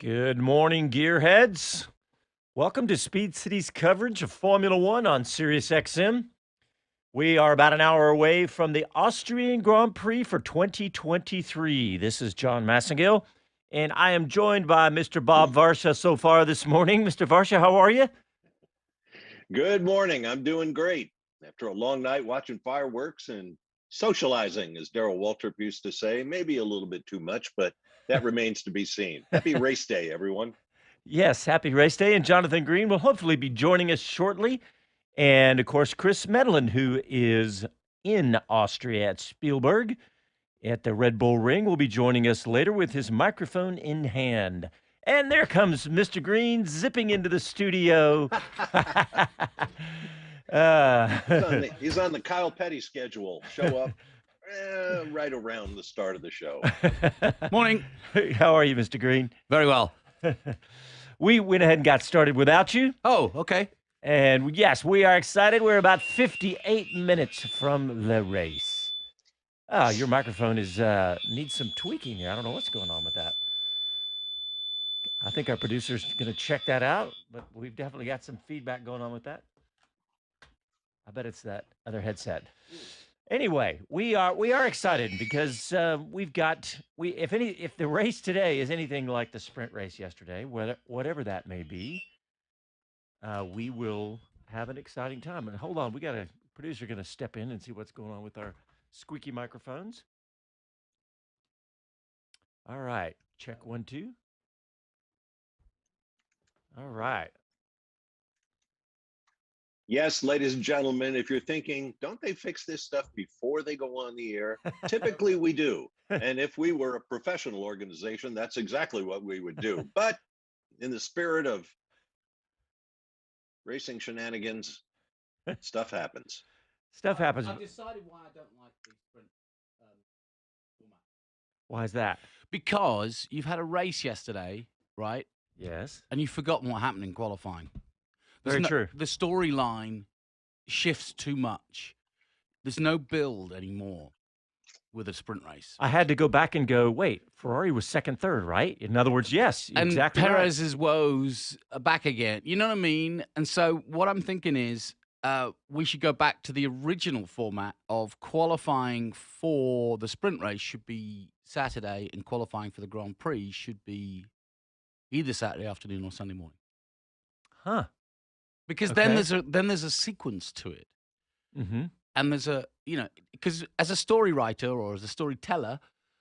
Good morning, gearheads. Welcome to Speed City's coverage of Formula One on SiriusXM. We are about an hour away from the Austrian Grand Prix for 2023. This is John Massengill, and I am joined by Mr. Bob Varsha so far this morning. Mr. Varsha, how are you? Good morning. I'm doing great. After a long night watching fireworks and socializing, as Darrell Waltrip used to say, maybe a little bit too much, but that remains to be seen. Happy race day, everyone. Yes, happy race day, and Jonathan Green will hopefully be joining us shortly. And, of course, Chris Medland, who is in Austria at Speiberg at the Red Bull Ring, will be joining us later with his microphone in hand. And there comes Mr. Green zipping into the studio. He's on the Kyle Petty schedule. Show up right around the start of the show. Morning. How are you, Mr. Green? Very well. We went ahead and got started without you. Oh, okay. And yes, we are excited. We're about 58 minutes from the race. Your microphone needs some tweaking here. I don't know what's going on with that. I think our producer's going to check that out, but we've definitely got some feedback going on with that. I bet it's that other headset. Anyway, we are excited because if the race today is anything like the sprint race yesterday, whatever that may be, we will have an exciting time. And hold on, we got a producer going to step in and see what's going on with our squeaky microphones. All right, check 1, 2. All right. Yes, ladies and gentlemen, if you're thinking, don't they fix this stuff before they go on the air? Typically we do. And if we were a professional organization, that's exactly what we would do. But in the spirit of racing shenanigans, stuff happens. Stuff happens. I've decided why I don't like the sprint format. Why is that? Because you've had a race yesterday, right? Yes. And you've forgotten what happened in qualifying. Very true. The storyline shifts too much. There's no build anymore with a sprint race. I had to go back and go, wait, Ferrari was second, third, right? In other words, yes, and exactly Perez's woes are back again. You know what I mean? And so what I'm thinking is we should go back to the original format of qualifying for the sprint race should be Saturday and qualifying for the Grand Prix should be either Saturday afternoon or Sunday morning. Huh. Because Okay. then there's a sequence to it. Mm-hmm. And there's because as a story writer or as a storyteller,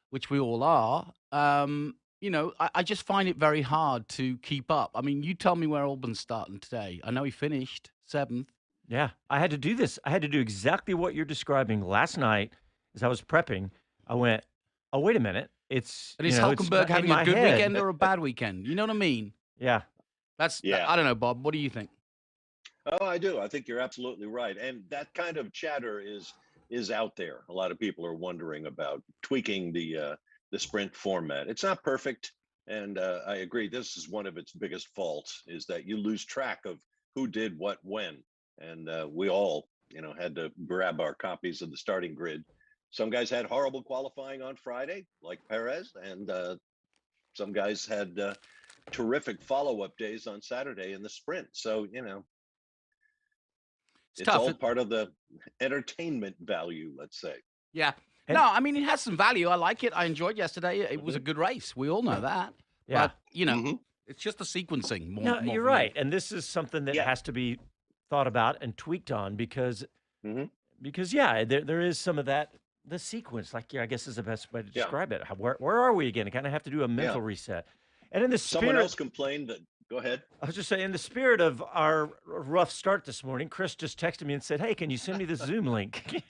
which we all are, I just find it very hard to keep up. I mean, you tell me where Albon's starting today. I know he finished 7th. Yeah, I had to do this. I had to do exactly what you're describing. Last night, as I was prepping, I went, oh, wait a minute. And is Hulkenberg having a good weekend or a bad weekend? You know what I mean? Yeah. I don't know, Bob. What do you think? Oh, I do. I think you're absolutely right. And that kind of chatter is out there. A lot of people are wondering about tweaking the sprint format. It's not perfect. And I agree. This is one of its biggest faults is that you lose track of who did what when. And we all, had to grab our copies of the starting grid. Some guys had horrible qualifying on Friday, like Perez, and some guys had terrific follow-up days on Saturday in the sprint. So, it's tough. all part of the entertainment value, let's say. Yeah. And- No, I mean, it has some value. I like it. I enjoyed yesterday. It was a good race. We all know that. Yeah. But, it's just the sequencing. More No, more you're for me. right. And this is something that Yeah. has to be thought about and tweaked on because there is some of that, the sequence, I guess is the best way to Yeah. describe it. Where are we again? You kind of have to do a mental reset. And in the Someone spirit, else complained that, go ahead. I was just saying, in the spirit of our rough start this morning, Chris just texted me and said, hey, can you send me the Zoom link?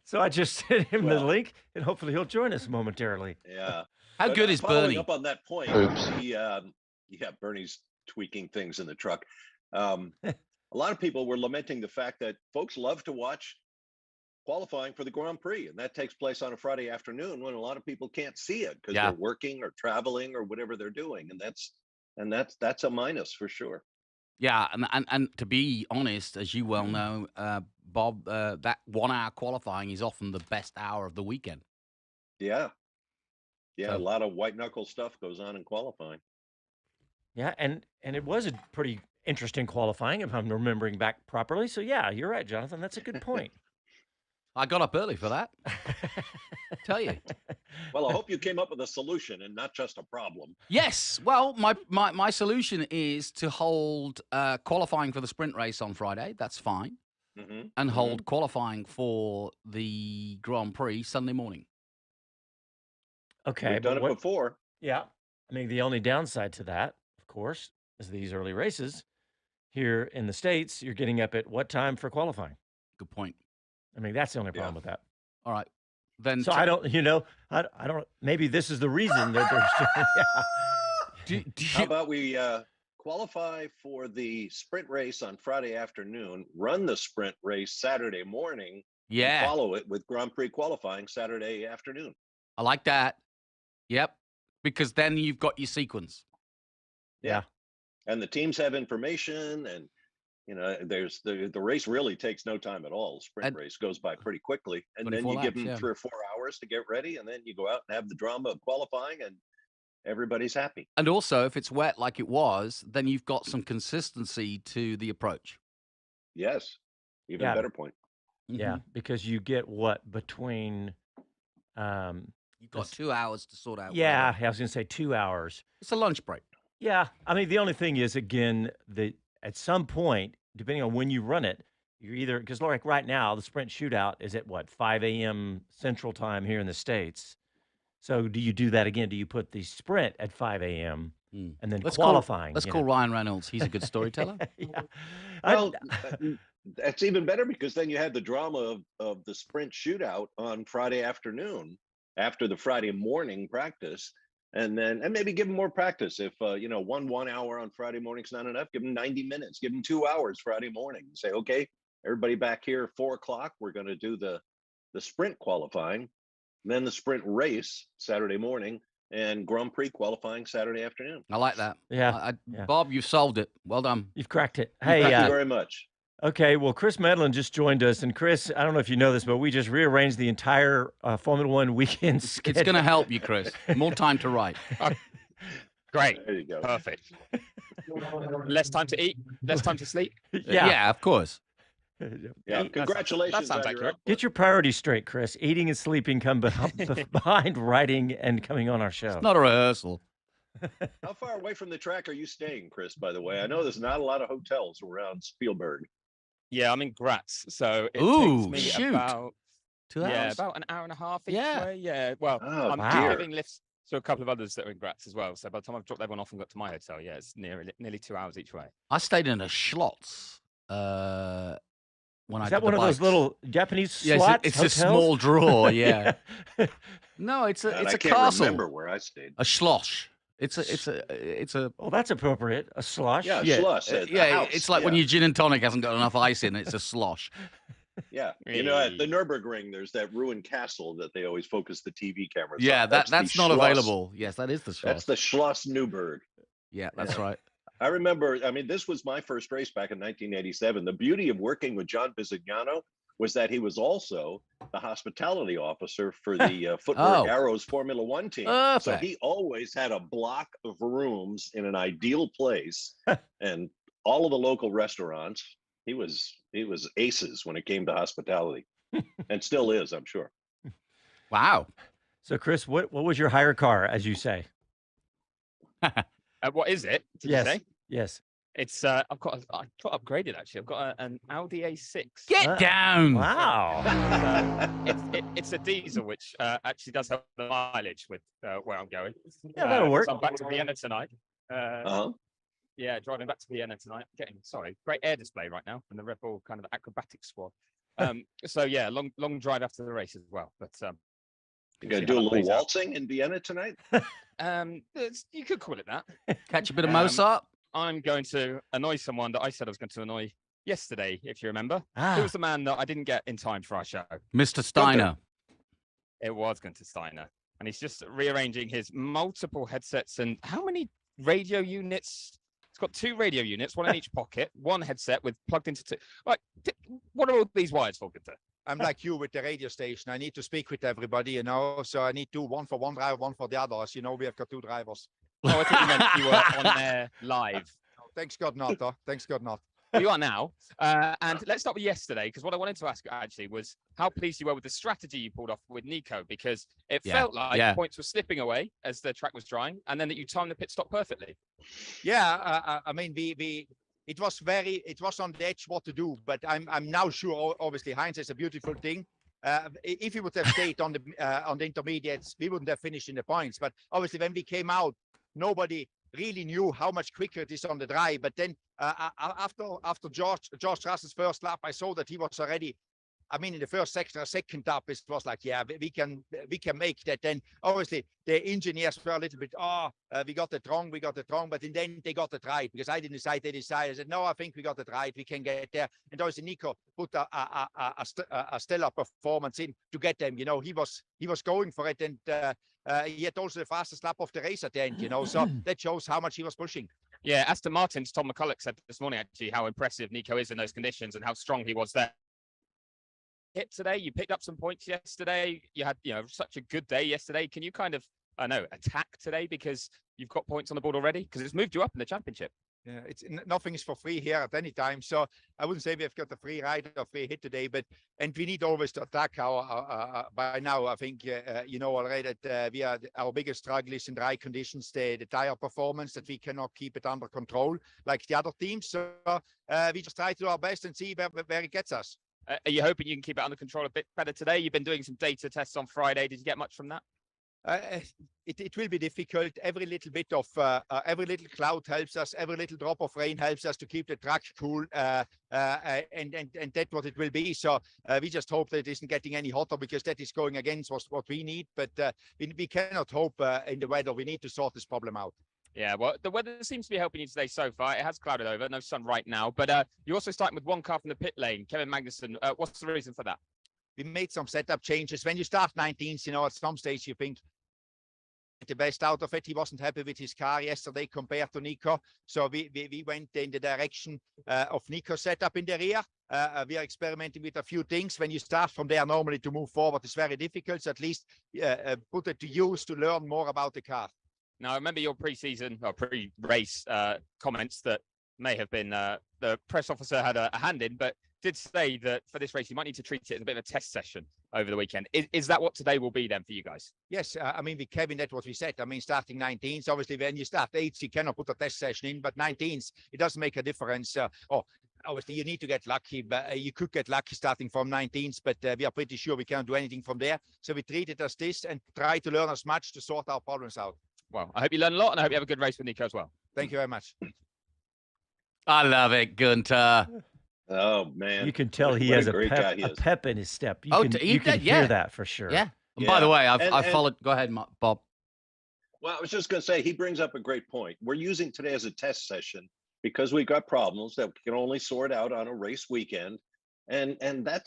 So I just sent him the link, and hopefully he'll join us momentarily. Yeah. How But good is following Bernie? up on that point, Bernie's tweaking things in the truck. A lot of people were lamenting the fact that folks love to watch qualifying for the Grand Prix, and that takes place on a Friday afternoon when a lot of people can't see it because they're working or traveling or whatever they're doing, and that's a minus for sure. Yeah, and to be honest, as you well know, Bob, that 1 hour qualifying is often the best hour of the weekend. Yeah. Yeah, So- a lot of white knuckle stuff goes on in qualifying. Yeah, and it was a pretty interesting qualifying, if I'm remembering back properly. So yeah, you're right, Jonathan. That's a good point. I got up early for that. Tell you. Well, I hope you came up with a solution and not just a problem. Yes. Well, my solution is to hold qualifying for the sprint race on Friday. That's fine. Mm-hmm. And hold qualifying for the Grand Prix Sunday morning. Okay, We've done but it before. Yeah, I mean the only downside to that, of course, is these early races here in the States. You're getting up at what time for qualifying? Good point. I mean that's the only problem with that. All right. Then So I don't, I don't. Maybe this is the reason that they're. Yeah. How about we qualify for the sprint race on Friday afternoon, run the sprint race Saturday morning, and follow it with Grand Prix qualifying Saturday afternoon. I like that. Yep. Because then you've got your sequence. Yeah. And the teams have information, and there's the race really takes no time at all. The sprint race goes by pretty quickly, and then you give them 3 or 4 hours to get ready, and then you go out and have the drama of qualifying, and everybody's happy. And also, if it's wet like it was, then you've got some consistency to the approach. Yes. Even better point. Yeah, because you get what between. You've got 2 hours to sort out. Yeah, whatever. I was going to say 2 hours. It's a lunch break. Yeah, I mean the only thing is again that at some point, depending on when you run it, you're either because like right now the sprint shootout is at what 5 a.m. Central Time here in the States. So do you do that again? Do you put the sprint at 5 a.m. and then qualifying? Let's call Ryan Reynolds. He's a good storyteller. Yeah. Well, that's even better because then you had the drama of the sprint shootout on Friday afternoon after the Friday morning practice. And maybe give them more practice. If 1 hour on Friday morning's not enough, give them 90 minutes, give them 2 hours Friday morning. Say, okay, everybody back here 4 o'clock. We're going to do the sprint qualifying, then the sprint race Saturday morning, and Grand Prix qualifying Saturday afternoon. I like that. Yeah, Bob, you've solved it. Well done. You've cracked it. Thank you very much. Okay, well, Chris Medland just joined us, and Chris, I don't know if you know this, but we just rearranged the entire Formula One weekend schedule. It's going to help you, Chris. More time to write. Great. There you go. Perfect. Less time to eat, less time to sleep. Yeah, of course. Yeah, congratulations. That sounds accurate. Get your priorities straight, Chris. Eating and sleeping come behind writing and coming on our show. It's not a rehearsal. How far away from the track are you staying, Chris, by the way? I know there's not a lot of hotels around Speiberg. Yeah, I'm in Graz, so it takes me about 2 hours. about an hour and a half each Yeah. way. Yeah, well, I'm dear. giving lifts to a couple of others that are in Graz as well. So by the time I've dropped everyone off and got to my hotel, yeah, it's nearly 2 hours each way. I stayed in a Schlotz when I Is did that one the of those bikes. little Japanese Yeah, slots? it's hotels? a small drawer. Yeah. No, it's a I can't castle. remember where I stayed. A schloss. It's a. Oh, that's appropriate. A slosh. Yeah, Yeah, schloss. it's like when your gin and tonic hasn't got enough ice in it. It's a slosh. Yeah, at the Nürburgring, there's that ruined castle that they always focus the TV cameras Yeah, on. that's the not Schloss. available. Yes, that is the schloss. That's the Schloss Nürburg. Yeah, that's right. I remember, this was my first race back in 1987. The beauty of working with John Bisignano was that he was also the hospitality officer for the Footwork Arrows Formula One team. Perfect. So he always had a block of rooms in an ideal place, and all of the local restaurants. He was aces when it came to hospitality, and still is, I'm sure. Wow. So, Chris, what was your hire car, as you say? What is it? Did Yes. you say? Yes. It's I got upgraded actually. I've got an Audi A6. Get down. Wow. It's a diesel, which actually does help the mileage with where I'm going. Yeah, that'll work. So I'm back to Vienna tonight. Uh-huh. Yeah, driving back to Vienna tonight. Great air display right now from the Red Bull kind of acrobatic squad. So yeah, long drive after the race as well. But You gonna do a little waltzing in Vienna tonight? You could call it that. Catch a bit of Mozart. I'm going to annoy someone that I said I was going to annoy yesterday, if you remember. Ah. Who was the man that I didn't get in time for our show? Mr. Steiner. It was Gunther Steiner. And he's just rearranging his multiple headsets. And how many radio units? It's got 2 radio units, one in each pocket, one headset with plugged into 2. Like, what are all these wires for, Gunther? I'm like you with the radio station. I need to speak with everybody, you know. So I need to do one for one driver, one for the others. You know, we have got 2 drivers. Oh, I think you meant you were on there live. Oh, thanks God not, huh? Thanks God not. Well, you are now. And let's start with yesterday, because what I wanted to ask actually was how pleased you were with the strategy you pulled off with Nico, because it felt like points were slipping away as the track was drying, and then that you timed the pit stop perfectly. Yeah, I mean, it was on the edge what to do, but I'm now sure. Obviously, hindsight is a beautiful thing. If we would have stayed on the intermediates, we wouldn't have finished in the points. But obviously, when we came out, nobody really knew how much quicker it is on the dry. But then after George Russell's first lap, I saw that he was already. I mean, in the first sector, second lap, it was like, yeah, we can make that. Then obviously the engineers were a little bit, we got it wrong. But in the end, they got it right, because I didn't decide. They decided. I said, no, I think we got it right. We can get there. And obviously Nico put a stellar performance in to get them. You know, he was going for it, and he had also the fastest lap of the race at the end. You know, so that shows how much he was pushing. Yeah, Aston Martin's Tom McCulloch said this morning actually how impressive Nico is in those conditions and how strong he was there. Hit today, you picked up some points yesterday. You had, such a good day yesterday. Can you kind of, attack today because you've got points on the board already? Because it's moved you up in the championship. Yeah, nothing is for free here at any time. So I wouldn't say we've got a free ride or free hit today, and we need always to attack our by now. I think you know already that our biggest struggle is in dry conditions, the tire performance, that we cannot keep it under control like the other teams. So we just try to do our best and see where it gets us. Are you hoping you can keep it under control a bit better today? You've been doing some data tests on Friday. Did you get much from that? It will be difficult. Every little bit of every little cloud helps us. Every little drop of rain helps us to keep the track cool, and that's what it will be. So we just hope that it isn't getting any hotter, because that is going against what we need. But we cannot hope in the weather. We need to sort this problem out. Yeah, well, the weather seems to be helping you today so far. It has clouded over, no sun right now. But you're also starting with one car from the pit lane, Kevin Magnussen. What's the reason for that? We made some setup changes. When you start 19th, at some stage you think the best out of it. He wasn't happy with his car yesterday compared to Nico. So we went in the direction of Nico's setup in the rear. We are experimenting with a few things. When you start from there, normally to move forward is very difficult. So at least put it to use to learn more about the car. Now, I remember your pre-season or pre-race comments that may have been the press officer had a hand in, but did say that for this race, you might need to treat it as a bit of a test session over the weekend. Is that what today will be then for you guys? Yes. I mean, with Kevin, that's what we said. I mean, starting 19th, obviously, when you start 8th, you cannot put a test session in, but 19th, it doesn't make a difference. Obviously, you need to get lucky, but you could get lucky starting from 19th, but we are pretty sure we can't do anything from there. So we treat it as this and try to learn as much to sort our problems out. Well, I hope you learn a lot, and I hope you have a good race with Nico as well. Thank you very much. I love it, Gunter. Oh, man. You can tell he has a pep in his step. You can hear that for sure. Yeah. And by the way, I've followed. Go ahead, Bob. Well, I was just going to say, he brings up a great point. We're using today as a test session because we've got problems that we can only sort out on a race weekend. And that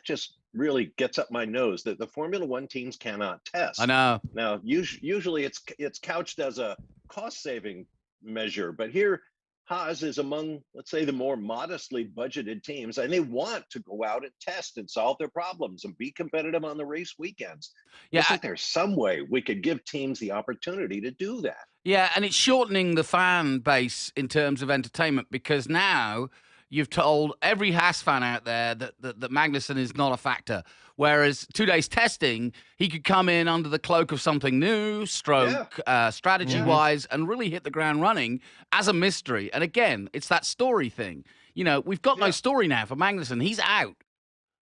just really gets up my nose that the Formula One teams cannot test. I know. Now, usually it's couched as a cost-saving measure, but here Haas is among, let's say, the more modestly budgeted teams, and they want to go out and test and solve their problems and be competitive on the race weekends. Yeah, I think there's some way we could give teams the opportunity to do that. Yeah, and it's shortening the fan base in terms of entertainment, because now you've told every Haas fan out there that Magnussen is not a factor. Whereas 2 days testing, he could come in under the cloak of something new, strategy-wise, and really hit the ground running as a mystery. And again, it's that story thing. We've got no story now for Magnussen. He's out.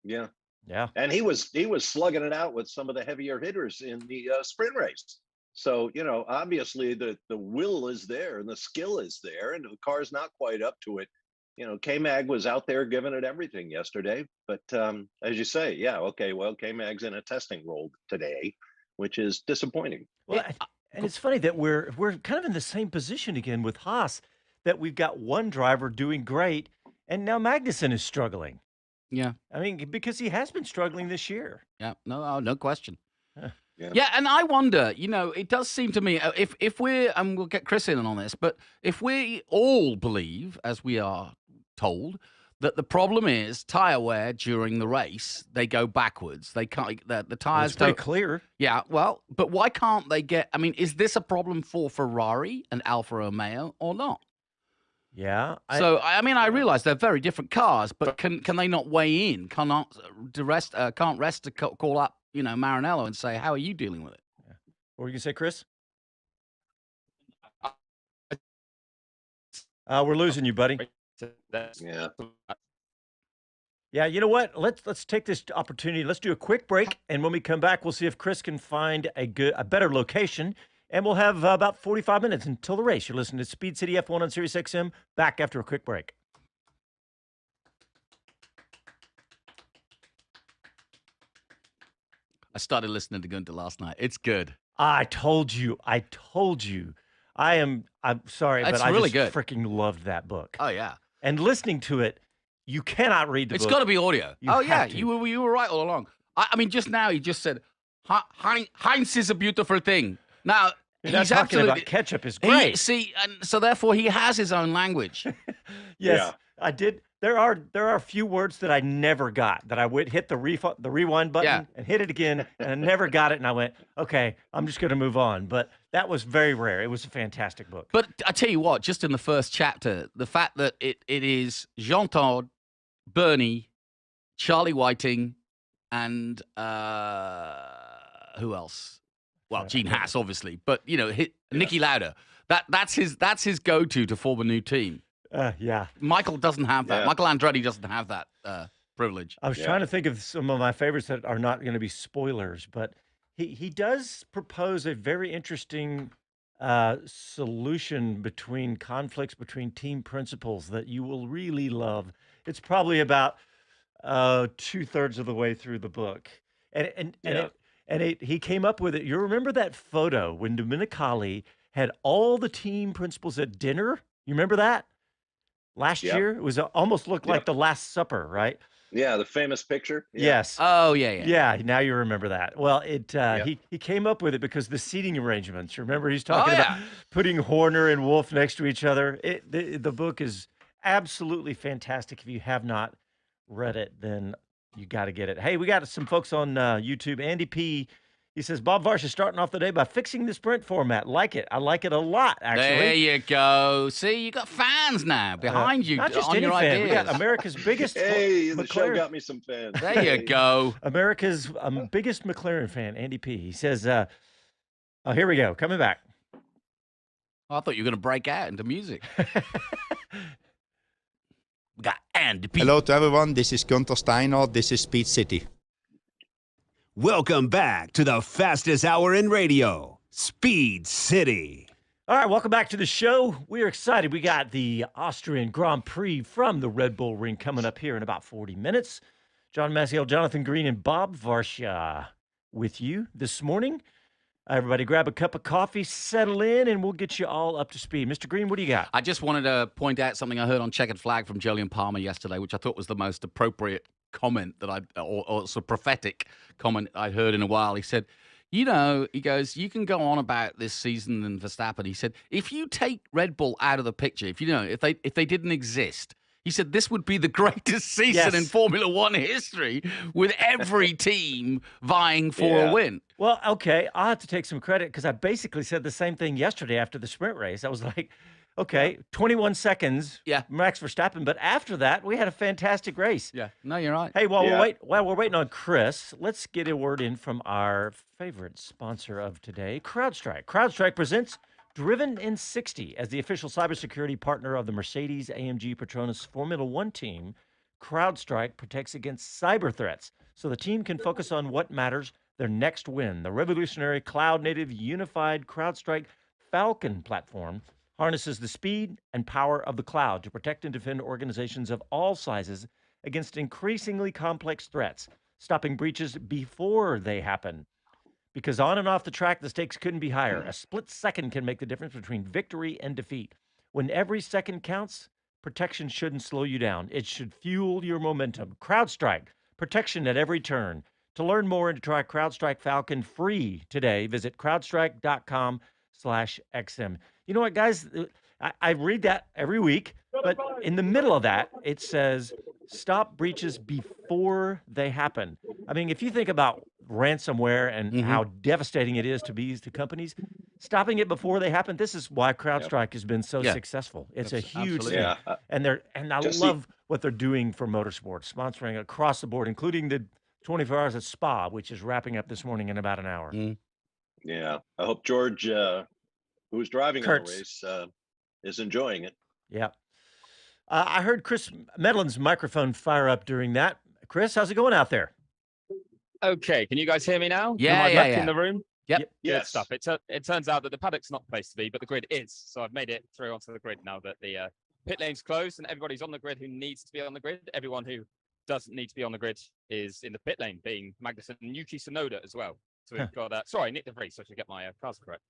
Yeah. Yeah. And he was slugging it out with some of the heavier hitters in the sprint race. So, obviously the will is there and the skill is there, and the car's not quite up to it. K-Mag was out there giving it everything yesterday. But as you say, K-Mag's in a testing role today, which is disappointing. Well, and it's funny that we're kind of in the same position again with Haas, that we've got one driver doing great, and now Magnussen is struggling. Yeah. I mean, because he has been struggling this year. Yeah, no question. Yeah, and I wonder, it does seem to me, if we're, and we'll get Chris in on this, but if we all believe, as we are told, that the problem is tire wear during the race. They go backwards. They can't. The tires It's pretty don't. clear. Yeah, well, but why can't they get? I mean, is this a problem for Ferrari and Alfa Romeo or not? Yeah. I mean, I realize they're very different cars, but can they not weigh in? Can't rest to call up, Maranello and say, how are you dealing with it? What were you gonna say, Chris? We're losing you, buddy. Yeah. Yeah, you know what? Let's take this opportunity. Let's do a quick break, and when we come back, we'll see if Chris can find a better location, and we'll have about 45 minutes until the race. You're listening to Speed City F1 on SiriusXM. Back after a quick break. I started listening to Gunter last night. It's good. I told you. I'm sorry, It's but I really just good. freaking loved that book. Oh yeah, And listening to it, you cannot read the it's book. got to be audio. You Oh have yeah, to. you were right all along. I mean, just now he just said, Heinz is a beautiful thing. Now You're not he's talking absolutely about ketchup is great. and so therefore he has his own language. Yes, Yeah. I did. There are a few words that I never got that I would hit the rewind button Yeah. and hit it again, and I never got it, and I went, okay, I'm just going to move on. But that was very rare. It was a fantastic book. But I tell you what, just in the first chapter, the fact that it is Jean Todt, Bernie, Charlie Whiting, and who else? Well, Gene Haas, obviously, but Nicky Lauda. That's his go-to to form a new team. Yeah. Michael doesn't have that. Yeah. Michael Andretti doesn't have that privilege. I was trying to think of some of my favorites that are not going to be spoilers, but he does propose a very interesting solution between conflicts between team principals that you will really love. It's probably about 2/3 of the way through the book, he came up with it. You remember that photo when Domenicali had all the team principals at dinner? You remember that? Last Yep. year, it was almost looked like Yep. the Last Supper, right? Yeah, the famous picture. Yeah. Yes. Oh yeah. Yeah, now you remember that. Well, Yep. he came up with it because the seating arrangements. Remember, he's talking Oh, about yeah. putting Horner and Wolf next to each other. The book is absolutely fantastic. If you have not read it, then you got to get it. Hey, we got some folks on YouTube. Andy P. He says Bob Varsh is starting off the day by fixing the sprint format. Like it. I like it a lot, actually. There you go. See, you got fans now behind you Not just on any your fan. We ideas. got America's biggest Hey, the show McLaren. got me some fans. There you go. America's biggest McLaren fan, Andy P. He says, oh, here we go. Coming back. I thought you were going to break out into music. We got Andy P. Hello to everyone, this is Gunther Steiner, this is Speed City. Welcome back to the fastest hour in radio, Speed City. All right, welcome back to the show. We're excited. We got the Austrian Grand Prix from the Red Bull Ring coming up here in about 40 minutes. John Massiel, Jonathan Green, and Bob Varsha with you this morning. Everybody grab a cup of coffee, settle in, and we'll get you all up to speed. Mr. Green, what do you got? I just wanted to point out something I heard on Checkered Flag from Jolyon Palmer yesterday, which I thought was the most appropriate comment that or sort of prophetic comment I'd heard in a while. He said, he goes, you can go on about this season and Verstappen. He said, if you take Red Bull out of the picture, if they didn't exist, he said this would be the greatest season in Formula One history with every team vying for a win. Well, okay, I'll have to take some credit because I basically said the same thing yesterday after the sprint race. I was like, okay, 21 seconds, Max Verstappen, but after that, we had a fantastic race. Yeah, no, you're right. Hey, while we're waiting on Chris, let's get a word in from our favorite sponsor of today, CrowdStrike. CrowdStrike presents Driven in 60 as the official cybersecurity partner of the Mercedes-AMG Petronas Formula One team. CrowdStrike protects against cyber threats so the team can focus on what matters, their next win. The revolutionary cloud-native unified CrowdStrike Falcon platform harnesses the speed and power of the cloud to protect and defend organizations of all sizes against increasingly complex threats, stopping breaches before they happen. Because on and off the track, the stakes couldn't be higher. A split second can make the difference between victory and defeat. When every second counts, protection shouldn't slow you down. It should fuel your momentum. CrowdStrike, protection at every turn. To learn more and to try CrowdStrike Falcon free today, visit crowdstrike.com/XM. You know what, guys? I read that every week. But in the middle of that, it says stop breaches before they happen. I mean, if you think about ransomware and how devastating it is to these companies, stopping it before they happen. This is why CrowdStrike has been so successful. It's a huge thing, and I love what they're doing for motorsports, sponsoring across the board, including the 24 Hours at Spa, which is wrapping up this morning in about an hour. Yeah, I hope George, who's driving on the race, is enjoying it. Yeah. I heard Chris Medland's microphone fire up during that. Chris, how's it going out there? Okay, can you guys hear me now? Yeah. In the room? Yep. Good stuff. It turns out that the paddock's not the place to be, but the grid is. So I've made it through onto the grid now that the pit lane's closed and everybody's on the grid who needs to be on the grid. Everyone who doesn't need to be on the grid is in the pit lane, being Magnussen and Yuki Tsunoda as well. So we've got, Nick De Vries, so I should get my cars correct.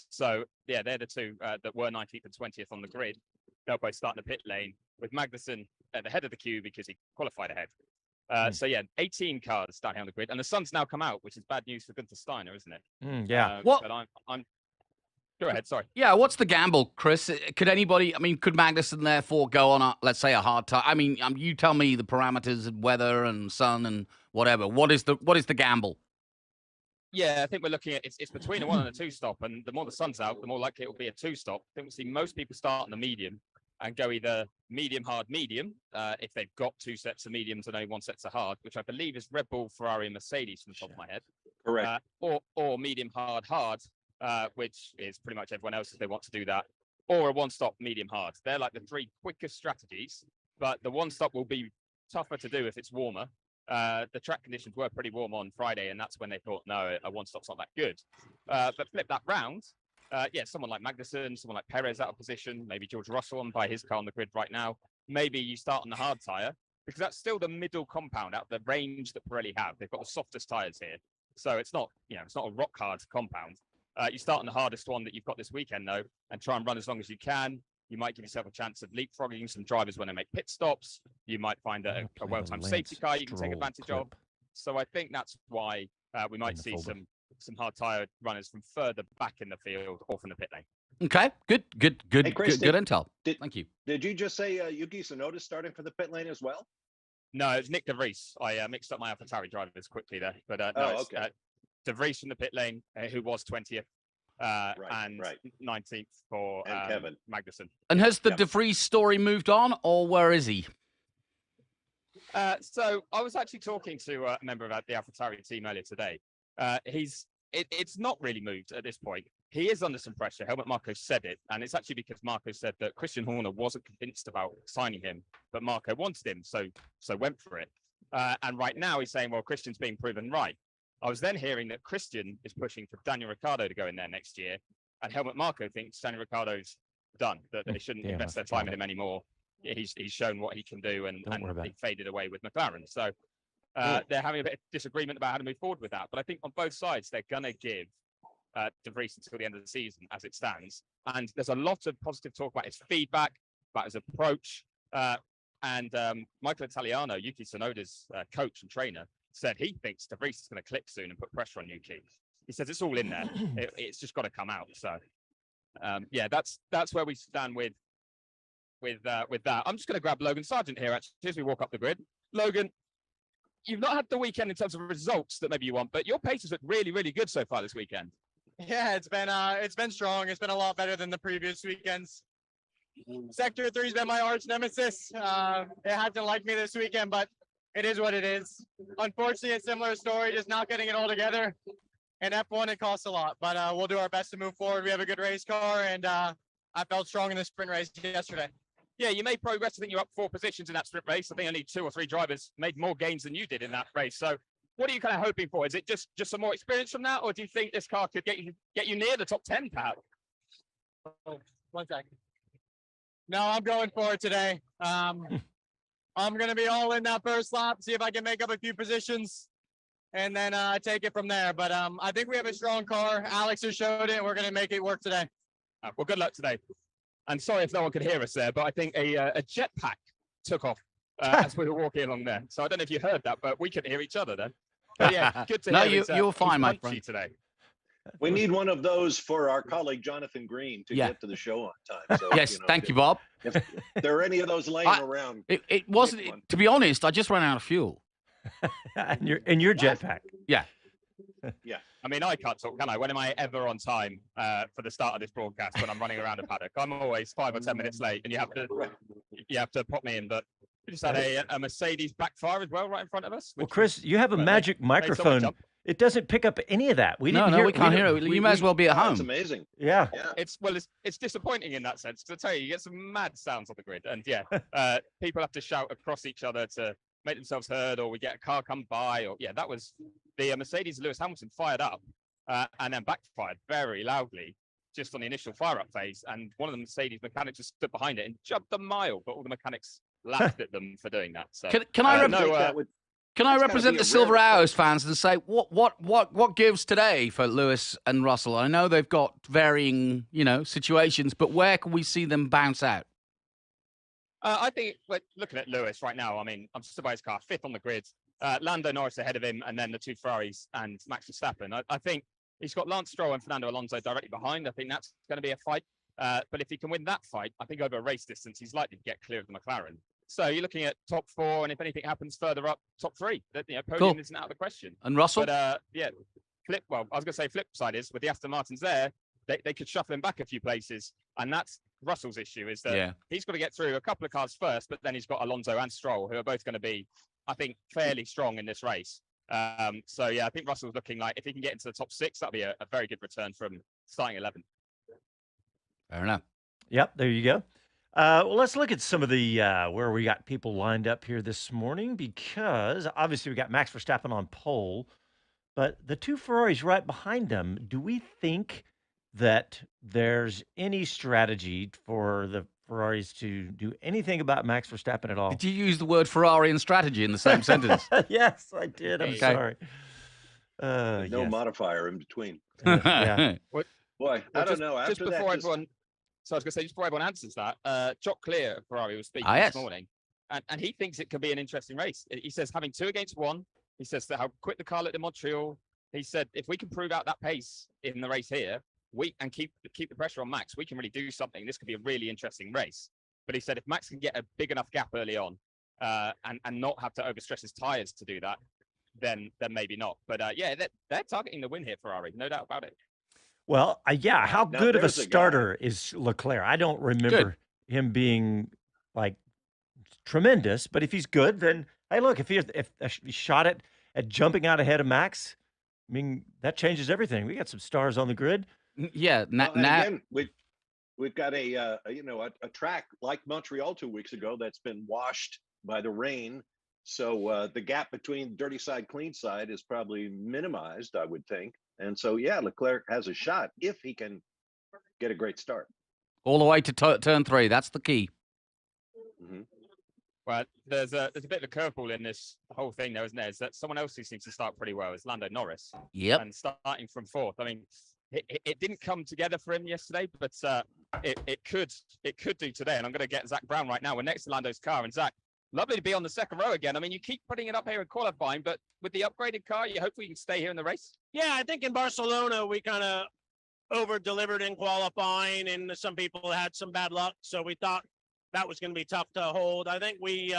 So yeah, they're the two that were 19th and 20th on the grid. They'll both start in the pit lane with Magnussen at the head of the queue because he qualified ahead. So yeah, 18 cars starting on the grid, and the sun's now come out, which is bad news for Gunther Steiner, isn't it? Yeah. But I'm. Go ahead. Sorry. Yeah. What's the gamble, Chris? Could anybody? I mean, could Magnussen therefore go on a, let's say, a hard time? I mean, you tell me the parameters of weather and sun and whatever. What is the gamble? Yeah, I think we're looking at it's between a 1 and a 2 stop, and the more the sun's out, the more likely it will be a 2 stop. I think we'll see most people start on the medium and go either medium, hard, medium, if they've got 2 sets of mediums and only 1 set of hard, which I believe is Red Bull, Ferrari, and Mercedes from the top of my head. Correct. Or medium, hard, hard, which is pretty much everyone else if they want to do that, or a 1-stop, medium, hard. They're like the 3 quickest strategies, but the 1-stop will be tougher to do if it's warmer. The track conditions were pretty warm on Friday, and that's when they thought, no, a 1-stop's not that good. But flip that round. Someone like Magnussen, someone like Perez out of position, maybe George Russell on by his car on the grid right now. Maybe you start on the hard tyre because that's still the middle compound out of the range that Pirelli have. They've got the softest tyres here. So it's not, it's not a rock hard compound. You start on the hardest one that you've got this weekend, though, and try and run as long as you can. You might give yourself a chance of leapfrogging some drivers when they make pit stops. You might find a well-timed safety car you can take advantage of. So I think that's why we might see some hard tyre runners from further back in the field or from the pit lane. Okay, good Hey, Chris, good intel. Thank you. Did you just say Yuki Tsunoda starting for the pit lane as well? No, it's Nick De Vries. I mixed up my AlphaTauri drivers quickly there, but it's De Vries from the pit lane, who was 20th. And 19th for Kevin Magnussen. And has the De Vries story moved on, or where is he? So I was actually talking to a member of the AlphaTauri team earlier today. It's not really moved at this point. He is under some pressure. Helmut Marko said it, and it's actually because Marko said that Christian Horner wasn't convinced about signing him, but Marko wanted him, so went for it. And right now he's saying, well, Christian's being proven right. I was then hearing that Christian is pushing for Daniel Ricciardo to go in there next year, and Helmut Marko thinks Daniel Ricciardo's done, that they shouldn't invest their time in him anymore. He's shown what he can do, and he faded away with McLaren. So they're having a bit of disagreement about how to move forward with that. But I think on both sides, they're going to give De Vries until the end of the season as it stands. And there's a lot of positive talk about his feedback, about his approach. And Michael Italiano, Yuki Tsunoda's coach and trainer, said he thinks De Vries is going to click soon and put pressure on Yuki. He says it's all in there. It's just got to come out. So, that's where we stand with that. I'm just going to grab Logan Sargent here, actually, as we walk up the grid. Logan, you've not had the weekend in terms of results that maybe you want, but your pace has looked really, really good so far this weekend. Yeah, it's been strong. It's been a lot better than the previous weekends. Sector 3's been my arch nemesis. It hasn't liked me this weekend, but it is what it is. Unfortunately, a similar story, just not getting it all together. And F1, it costs a lot, but we'll do our best to move forward. We have a good race car, and I felt strong in the sprint race yesterday. Yeah, you made progress. I think you're up 4 positions in that sprint race. I think only 2 or 3 drivers made more gains than you did in that race. So what are you kind of hoping for? Is it just some more experience from that, or do you think this car could get you near the top 10, Pat? Oh, 1 second. No, I'm going for it today. I'm going to be all in that first lap, see if I can make up a few positions, and then take it from there. But I think we have a strong car. Alex has showed it, and we're going to make it work today. Well, good luck today. And sorry if no one could hear us there, but I think a jetpack took off as we were walking along there. So I don't know if you heard that, but we couldn't hear each other then. But yeah, good to hear. No, you were fine, my friend. Today. We need one of those for our colleague Jonathan Green to get to the show on time. So, yes, thank you, Bob. If there are any of those laying around, it wasn't. To be honest, I just ran out of fuel. in your jetpack. Yeah. Yeah. I mean, I can't talk, can I? When am I ever on time for the start of this broadcast when I'm running around a paddock? I'm always 5 or 10 minutes late, and you have to pop me in. But we just had a Mercedes backfire as well right in front of us. Well, Chris, you have a magic microphone. It doesn't pick up any of that. We can't hear it. You may as well be at home. That's amazing. Yeah. It's disappointing in that sense, because I tell you get some mad sounds on the grid, and people have to shout across each other to make themselves heard, or we get a car come by, or that was the Mercedes Lewis Hamilton fired up and then backfired very loudly just on the initial fire up phase, and one of the Mercedes mechanics just stood behind it and jumped a mile, but all the mechanics laughed at them for doing that. So can I represent the Silver Hours fans and say what gives today for Lewis and Russell? I know they've got varying situations, but where can we see them bounce out? I think looking at Lewis right now, I mean, I'm stood by his car, 5th on the grid. Lando Norris ahead of him, and then the 2 Ferraris and Max Verstappen. I think he's got Lance Stroll and Fernando Alonso directly behind. I think that's going to be a fight. But if he can win that fight, I think over a race distance, he's likely to get clear of the McLaren. So you're looking at top 4, and if anything happens further up, top 3. Podium isn't out of the question. And Russell? But flip side is with the Aston Martins there, they could shuffle him back a few places, and that's Russell's issue, is that he's got to get through a couple of cars first, but then he's got Alonso and Stroll, who are both going to be, I think, fairly strong in this race. I think Russell's looking like if he can get into the top 6, that'll be a very good return from starting 11th. Fair enough. Yep, there you go. Well, let's look at some of the where we got people lined up here this morning, because obviously we got Max Verstappen on pole, but the 2 Ferraris right behind them, do we think that there's any strategy for the Ferraris to do anything about Max Verstappen at all? Did you use the word Ferrari and strategy in the same sentence? Yes, I did. I'm sorry. No modifier in between. Yeah. Boy, I don't know. Just before everyone answers that, Jock Clear of Ferrari was speaking this morning, and he thinks it could be an interesting race. He says having 2 against 1. He says that how quick the car looked in Montreal. He said if we can prove out that pace in the race here, and keep the pressure on Max, we can really do something. This could be a really interesting race. But he said if Max can get a big enough gap early on and not have to overstress his tyres to do that, then maybe not. But they're targeting the win here, Ferrari, no doubt about it. Well, how good of a starter is Leclerc? I don't remember him being like tremendous, but if he's good, then hey, look, if he shot it at jumping out ahead of Max, I mean, that changes everything. We got some stars on the grid. Yeah, again, we've got a track like Montreal 2 weeks ago that's been washed by the rain, so the gap between dirty side, clean side is probably minimized, I would think. And so, Leclerc has a shot if he can get a great start. All the way to turn 3. That's the key. Mm-hmm. Well, there's a bit of a curveball in this whole thing, though, isn't there? Is that someone else who seems to start pretty well is Lando Norris. Yep. And starting from 4th. I mean, it didn't come together for him yesterday, but it could do today. And I'm going to get Zach Brown right now. We're next to Lando's car, and Zach, lovely to be on the second row again. I mean, you keep putting it up here in qualifying, but with the upgraded car, you hopefully can stay here in the race. Yeah, I think in Barcelona we kind of over-delivered in qualifying, and some people had some bad luck, so we thought that was going to be tough to hold. I think we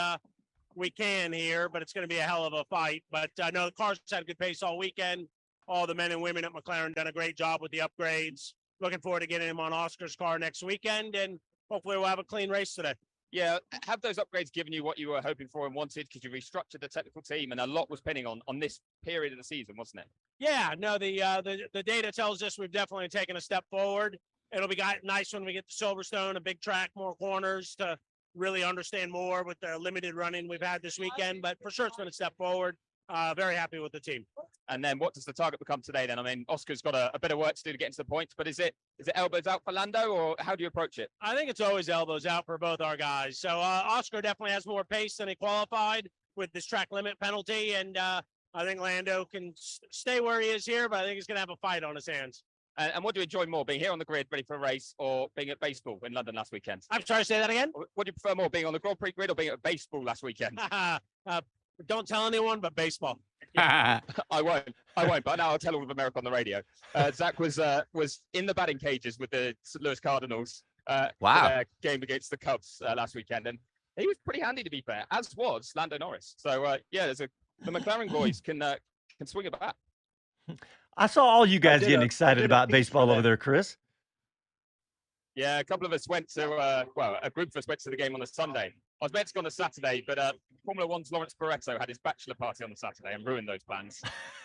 can here, but it's going to be a hell of a fight. But I know the cars had a good pace all weekend. All the men and women at McLaren done a great job with the upgrades. Looking forward to getting him on Oscar's car next weekend, and hopefully we'll have a clean race today. Yeah, have those upgrades given you what you were hoping for and wanted? Because you restructured the technical team, and a lot was pinning on this period of the season, wasn't it? Yeah, no, the data tells us we've definitely taken a step forward. It'll be nice when we get to Silverstone, a big track, more corners to really understand more with the limited running we've had this weekend. But for sure, it's been a step forward. Very happy with the team. And then what does the target become today then? I mean, Oscar's got a bit of work to do to get into the points, but is it elbows out for Lando, or how do you approach it? I think it's always elbows out for both our guys. So Oscar definitely has more pace than he qualified with this track limit penalty. And I think Lando can stay where he is here, but I think he's going to have a fight on his hands. And what do you enjoy more, being here on the grid ready for a race, or being at baseball in London last weekend? I'm sorry, say that again? What do you prefer more, being on the Grand Prix grid or being at baseball last weekend? Don't tell anyone, but baseball. I won't. But now I'll tell all of America on the radio. Zach was in the batting cages with the St. Louis Cardinals. For their game against the Cubs last weekend, and he was pretty handy, to be fair. As was Lando Norris. So the McLaren boys can swing it back. I saw all you guys getting excited about baseball over there, Chris. Yeah, a couple of us went to, a group of us went to the game on a Sunday. I was meant to go on a Saturday, but Formula One's Lawrence Barretto had his bachelor party on the Saturday and ruined those plans.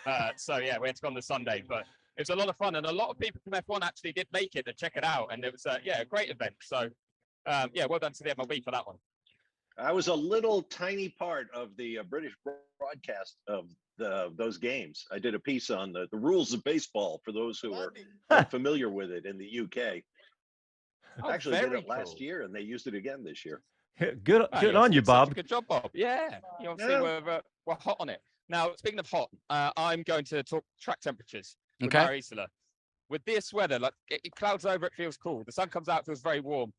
We had to go on the Sunday, but it was a lot of fun. And a lot of people from F1 actually did make it to check it out. And it was, a great event. So, well done to the MLB for that one. I was a little tiny part of the British broadcast of those games. I did a piece on the rules of baseball for those who are unfamiliar with it in the UK. I actually did it last year, and they used it again this year. Good on you, Bob. Good job, Bob. Yeah, you obviously we're hot on it. Now, speaking of hot, I'm going to talk track temperatures. With Barry Isola. With this weather, like it clouds over, it feels cool. The sun comes out, it feels very warm.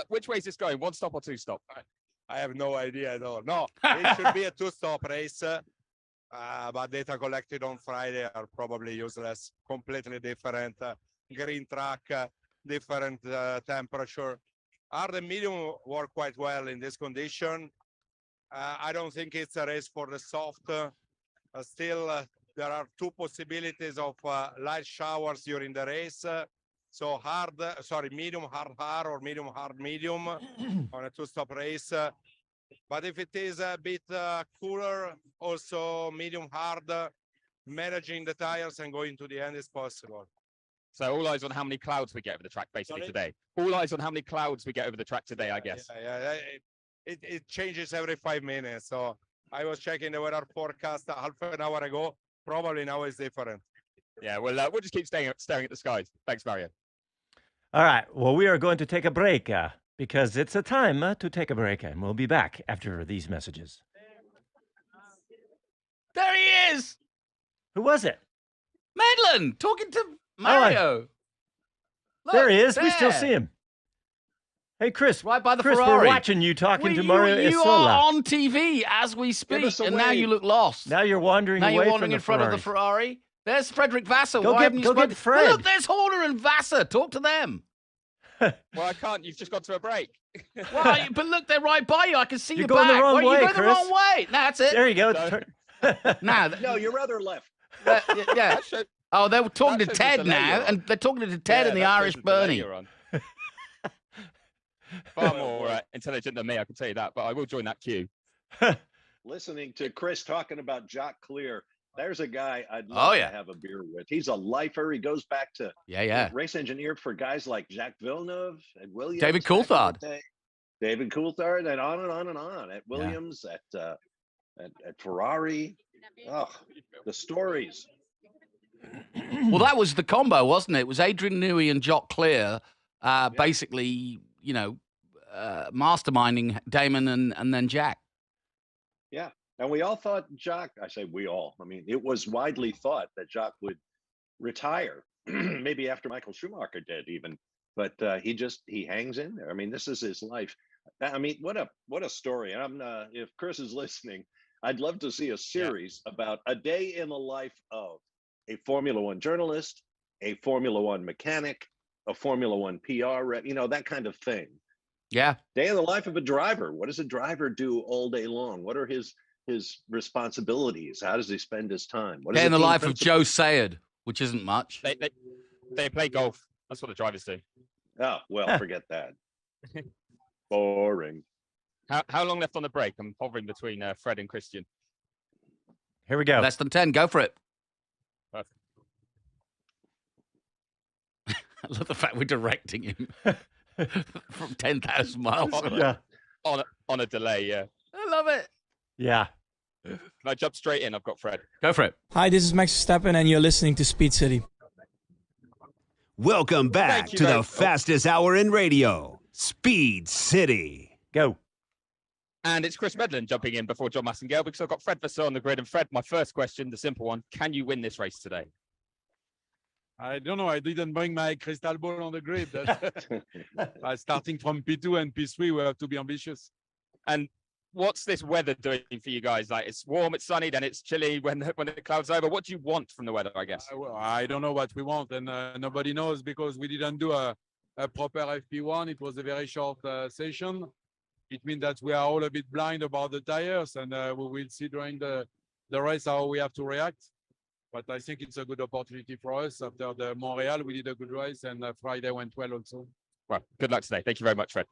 Which way is this going? 1 stop or 2 stop? I have no idea at all. No, it should be a 2-stop race. But data collected on Friday are probably useless. Completely different. Green track, different temperature. Hard and medium work quite well in this condition. I don't think it's a race for the soft. Still, there are 2 possibilities of light showers during the race. So medium, hard, or medium, hard, medium on a 2-stop race. But if it is a bit cooler, also medium, hard, managing the tires and going to the end is possible. So all eyes on how many clouds we get over the track basically today. All eyes on how many clouds we get over the track today, I guess. Yeah. It changes every 5 minutes. So I was checking the weather forecast half an hour ago. Probably now it's different. Yeah, well, we'll just keep staring at the skies. Thanks, Mario. All right. Well, we are going to take a break because it's a time to take a break, and we'll be back after these messages. There he is. Who was it? Medland talking to Mario. Look, there he is. We still see him. Hey, Chris. Right by the Chris, Ferrari. We're watching you talking to Mario You Isola. are on TV as we speak, and now you look lost. Now you're wandering away Now you're from wandering the in front of the Ferrari. There's Frederick Vassar. Go get Fred. Look, there's Horner and Vassar. Talk to them. Well, I can't. You've just got to a break. Well, but look, they're right by you. I can see You're your going back. the wrong way, you're going Chris. the wrong way. No, that's it. There you go. No, you're rather left. Yeah. Oh, they were talking to Ted now, and they're talking to Ted and the Irish Bernie. Far more intelligent than me, I can tell you that, but I will join that queue. Listening to Chris talking about Jacques Clear, there's a guy I'd love to have a beer with. He's a lifer. He goes back to race engineer for guys like Jacques Villeneuve and Williams. David Coulthard. David Coulthard, and on and on and on at Williams, at Ferrari. Oh, the stories. Well, that was the combo, wasn't it? It was Adrian Newey and Jock Clear, basically, masterminding Damon and then Jack. Yeah. And we all thought Jacques, I say we all, I mean, it was widely thought that Jacques would retire, maybe after Michael Schumacher did even, but he hangs in there. I mean, this is his life. I mean, what a story. And if Chris is listening, I'd love to see a series about a day in the life of a Formula One journalist, a Formula One mechanic, a Formula One PR rep, that kind of thing. Yeah. Day in the life of a driver. What does a driver do all day long? What are his responsibilities? How does he spend his time? What Day is in the life of Joe Sayed, which isn't much. They play golf. That's what the drivers do. Oh, well, forget that. Boring. How long left on the break? I'm hovering between Fred and Christian. Here we go. Less than 10. Go for it. Perfect. I love the fact we're directing him from 10,000 miles. On a delay, yeah. I love it. Yeah. Can I jump straight in? I've got Fred. Go for it. Hi, this is Max Verstappen, and you're listening to Speed City. Welcome back to the fastest hour in radio, Speed City. Go. And it's Chris Medland jumping in before John Massengale because I've got Fred Vassar on the grid. And Fred, my first question, the simple one, can you win this race today? I don't know. I didn't bring my crystal ball on the grid. Starting from P2 and P3, we have to be ambitious. And what's this weather doing for you guys? Like, it's warm, it's sunny, then it's chilly when the cloud's over. What do you want from the weather, I guess? I don't know what we want, and nobody knows because we didn't do a proper FP1. It was a very short session. It means that we are all a bit blind about the tires, and we will see during the race how we have to react. But I think it's a good opportunity for us. After the Montreal, we did a good race, and Friday went well also. Well, good luck today. Thank you very much, Fred.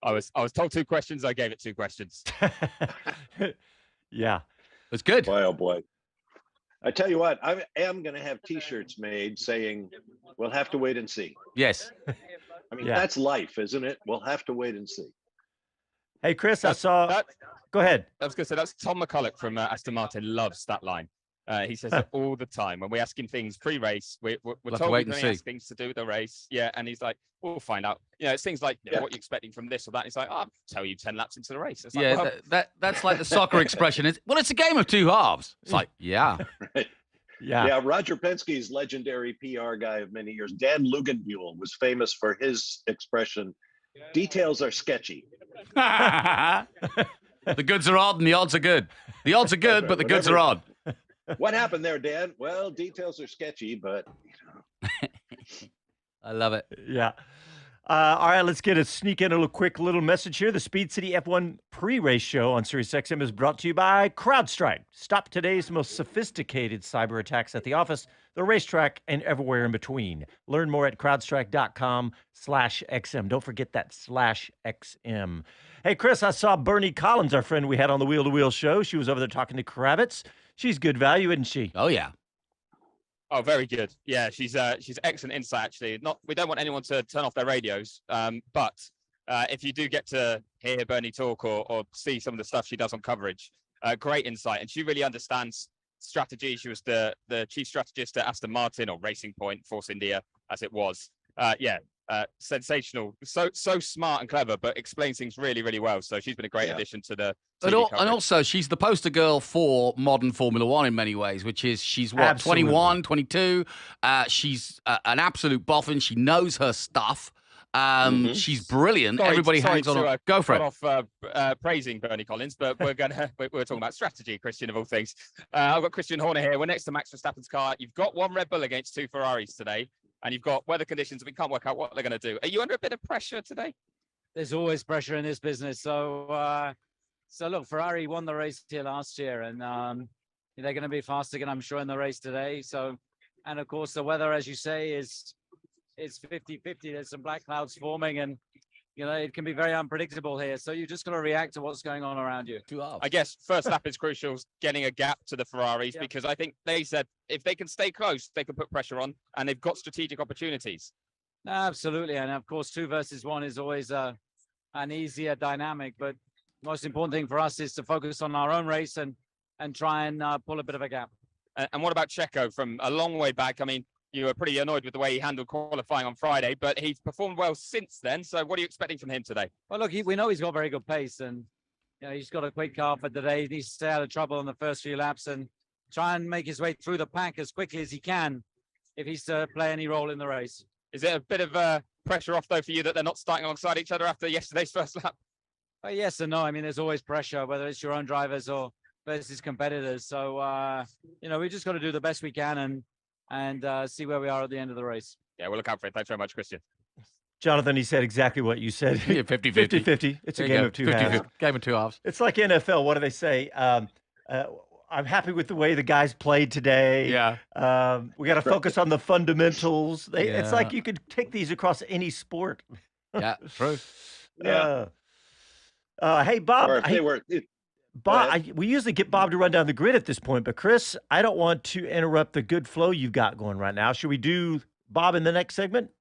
I was told 2 questions. I gave it 2 questions. Yeah, it's good. Boy, oh boy. I tell you what, I am going to have T-shirts made saying, "We'll have to wait and see." Yes. I mean, Yeah. that's life, isn't it? We'll have to wait and see. Hey, Chris, I saw. Go ahead. I was going to say, that's Tom McCulloch from Aston Martin. Loves that line. He says it all the time. When we ask him things pre-race, we're told we can only ask things to do with the race. Yeah, and he's like, we'll find out. You know, it's things like, what you're expecting from this or that. He's like, I'll tell you 10 laps into the race. It's like, Yeah, well, that's like the soccer expression. It's a game of 2 halves. It's like, yeah. Right. Yeah. Yeah, Roger Penske's legendary PR guy of many years, Dan Lugenbuehl, was famous for his expression, "Details are sketchy." The goods are odd and the odds are good. The odds are good, right. but the goods are odd. What happened there, Dan? Well, details are sketchy, but I love it. Yeah. All right, let's sneak in a quick message here. The Speed City F1 pre-race show on SiriusXM is brought to you by CrowdStrike. Stop today's most sophisticated cyber attacks at the office, the racetrack, and everywhere in between. Learn more at crowdstrike.com/XM. Don't forget that /XM. Hey, Chris, I saw Bernie Collins, our friend we had on the Wheel to Wheel show. She was over there talking to Kravitz. She's good value, isn't she? Oh, yeah. Oh, very good. Yeah, she's excellent insight, actually. We don't want anyone to turn off their radios, but if you do get to hear Bernie talk or see some of the stuff she does on coverage, great insight. And she really understands strategy. She was the chief strategist at Aston Martin or Racing Point, Force India, as it was. Sensational. So smart and clever, but explains things really, really well. So she's been a great addition to the TV and also, she's the poster girl for modern Formula One in many ways, which is she's, what, Absolutely. 21, 22. She's an absolute boffin. She knows her stuff. She's brilliant. Everybody hangs on her. Go for it. Off praising Bernie Collins, but we're talking about strategy, Christian, of all things. I've got Christian Horner here. We're next to Max Verstappen's car. You've got 1 Red Bull against 2 Ferraris today, and you've got weather conditions. We can't work out what they're going to do. Are you under a bit of pressure today? There's always pressure in this business. So look, Ferrari won the race here last year, and they're going to be fast again, I'm sure, in the race today. So, and of course, the weather, as you say, is 50-50. There's some black clouds forming, and it can be very unpredictable here. So you just got to react to what's going on around you. I guess first lap is crucial, getting a gap to the Ferraris, because I think they said if they can stay close, they can put pressure on, and they've got strategic opportunities. Absolutely, and of course, 2 versus 1 is always an easier dynamic. But the most important thing for us is to focus on our own race and try and pull a bit of a gap. And what about Checo from a long way back? I mean, you were pretty annoyed with the way he handled qualifying on Friday, but he's performed well since then. So what are you expecting from him today? Well, look, we know he's got very good pace, and he's got a quick car for today. He needs to stay out of trouble in the first few laps and try and make his way through the pack as quickly as he can if he's to play any role in the race. Is it a bit of pressure off, though, for you that they're not starting alongside each other after yesterday's first lap? Yes and no. I mean, there's always pressure, whether it's your own drivers or versus competitors. So, we just got to do the best we can and see where we are at the end of the race. Yeah, we'll look out for it. Thanks very much, Christian. Jonathan, he said exactly what you said. Yeah, 50-50. 50-50. It's a game of 2 halves. Game of 2 halves. It's like NFL. What do they say? I'm happy with the way the guys played today. Yeah. We got to focus on the fundamentals. It's like you could take these across any sport. Yeah, true. Yeah. Hey, Bob. Or if they were, Bob, we usually get Bob to run down the grid at this point, but Chris, I don't want to interrupt the good flow you've got going right now. Should we do Bob in the next segment?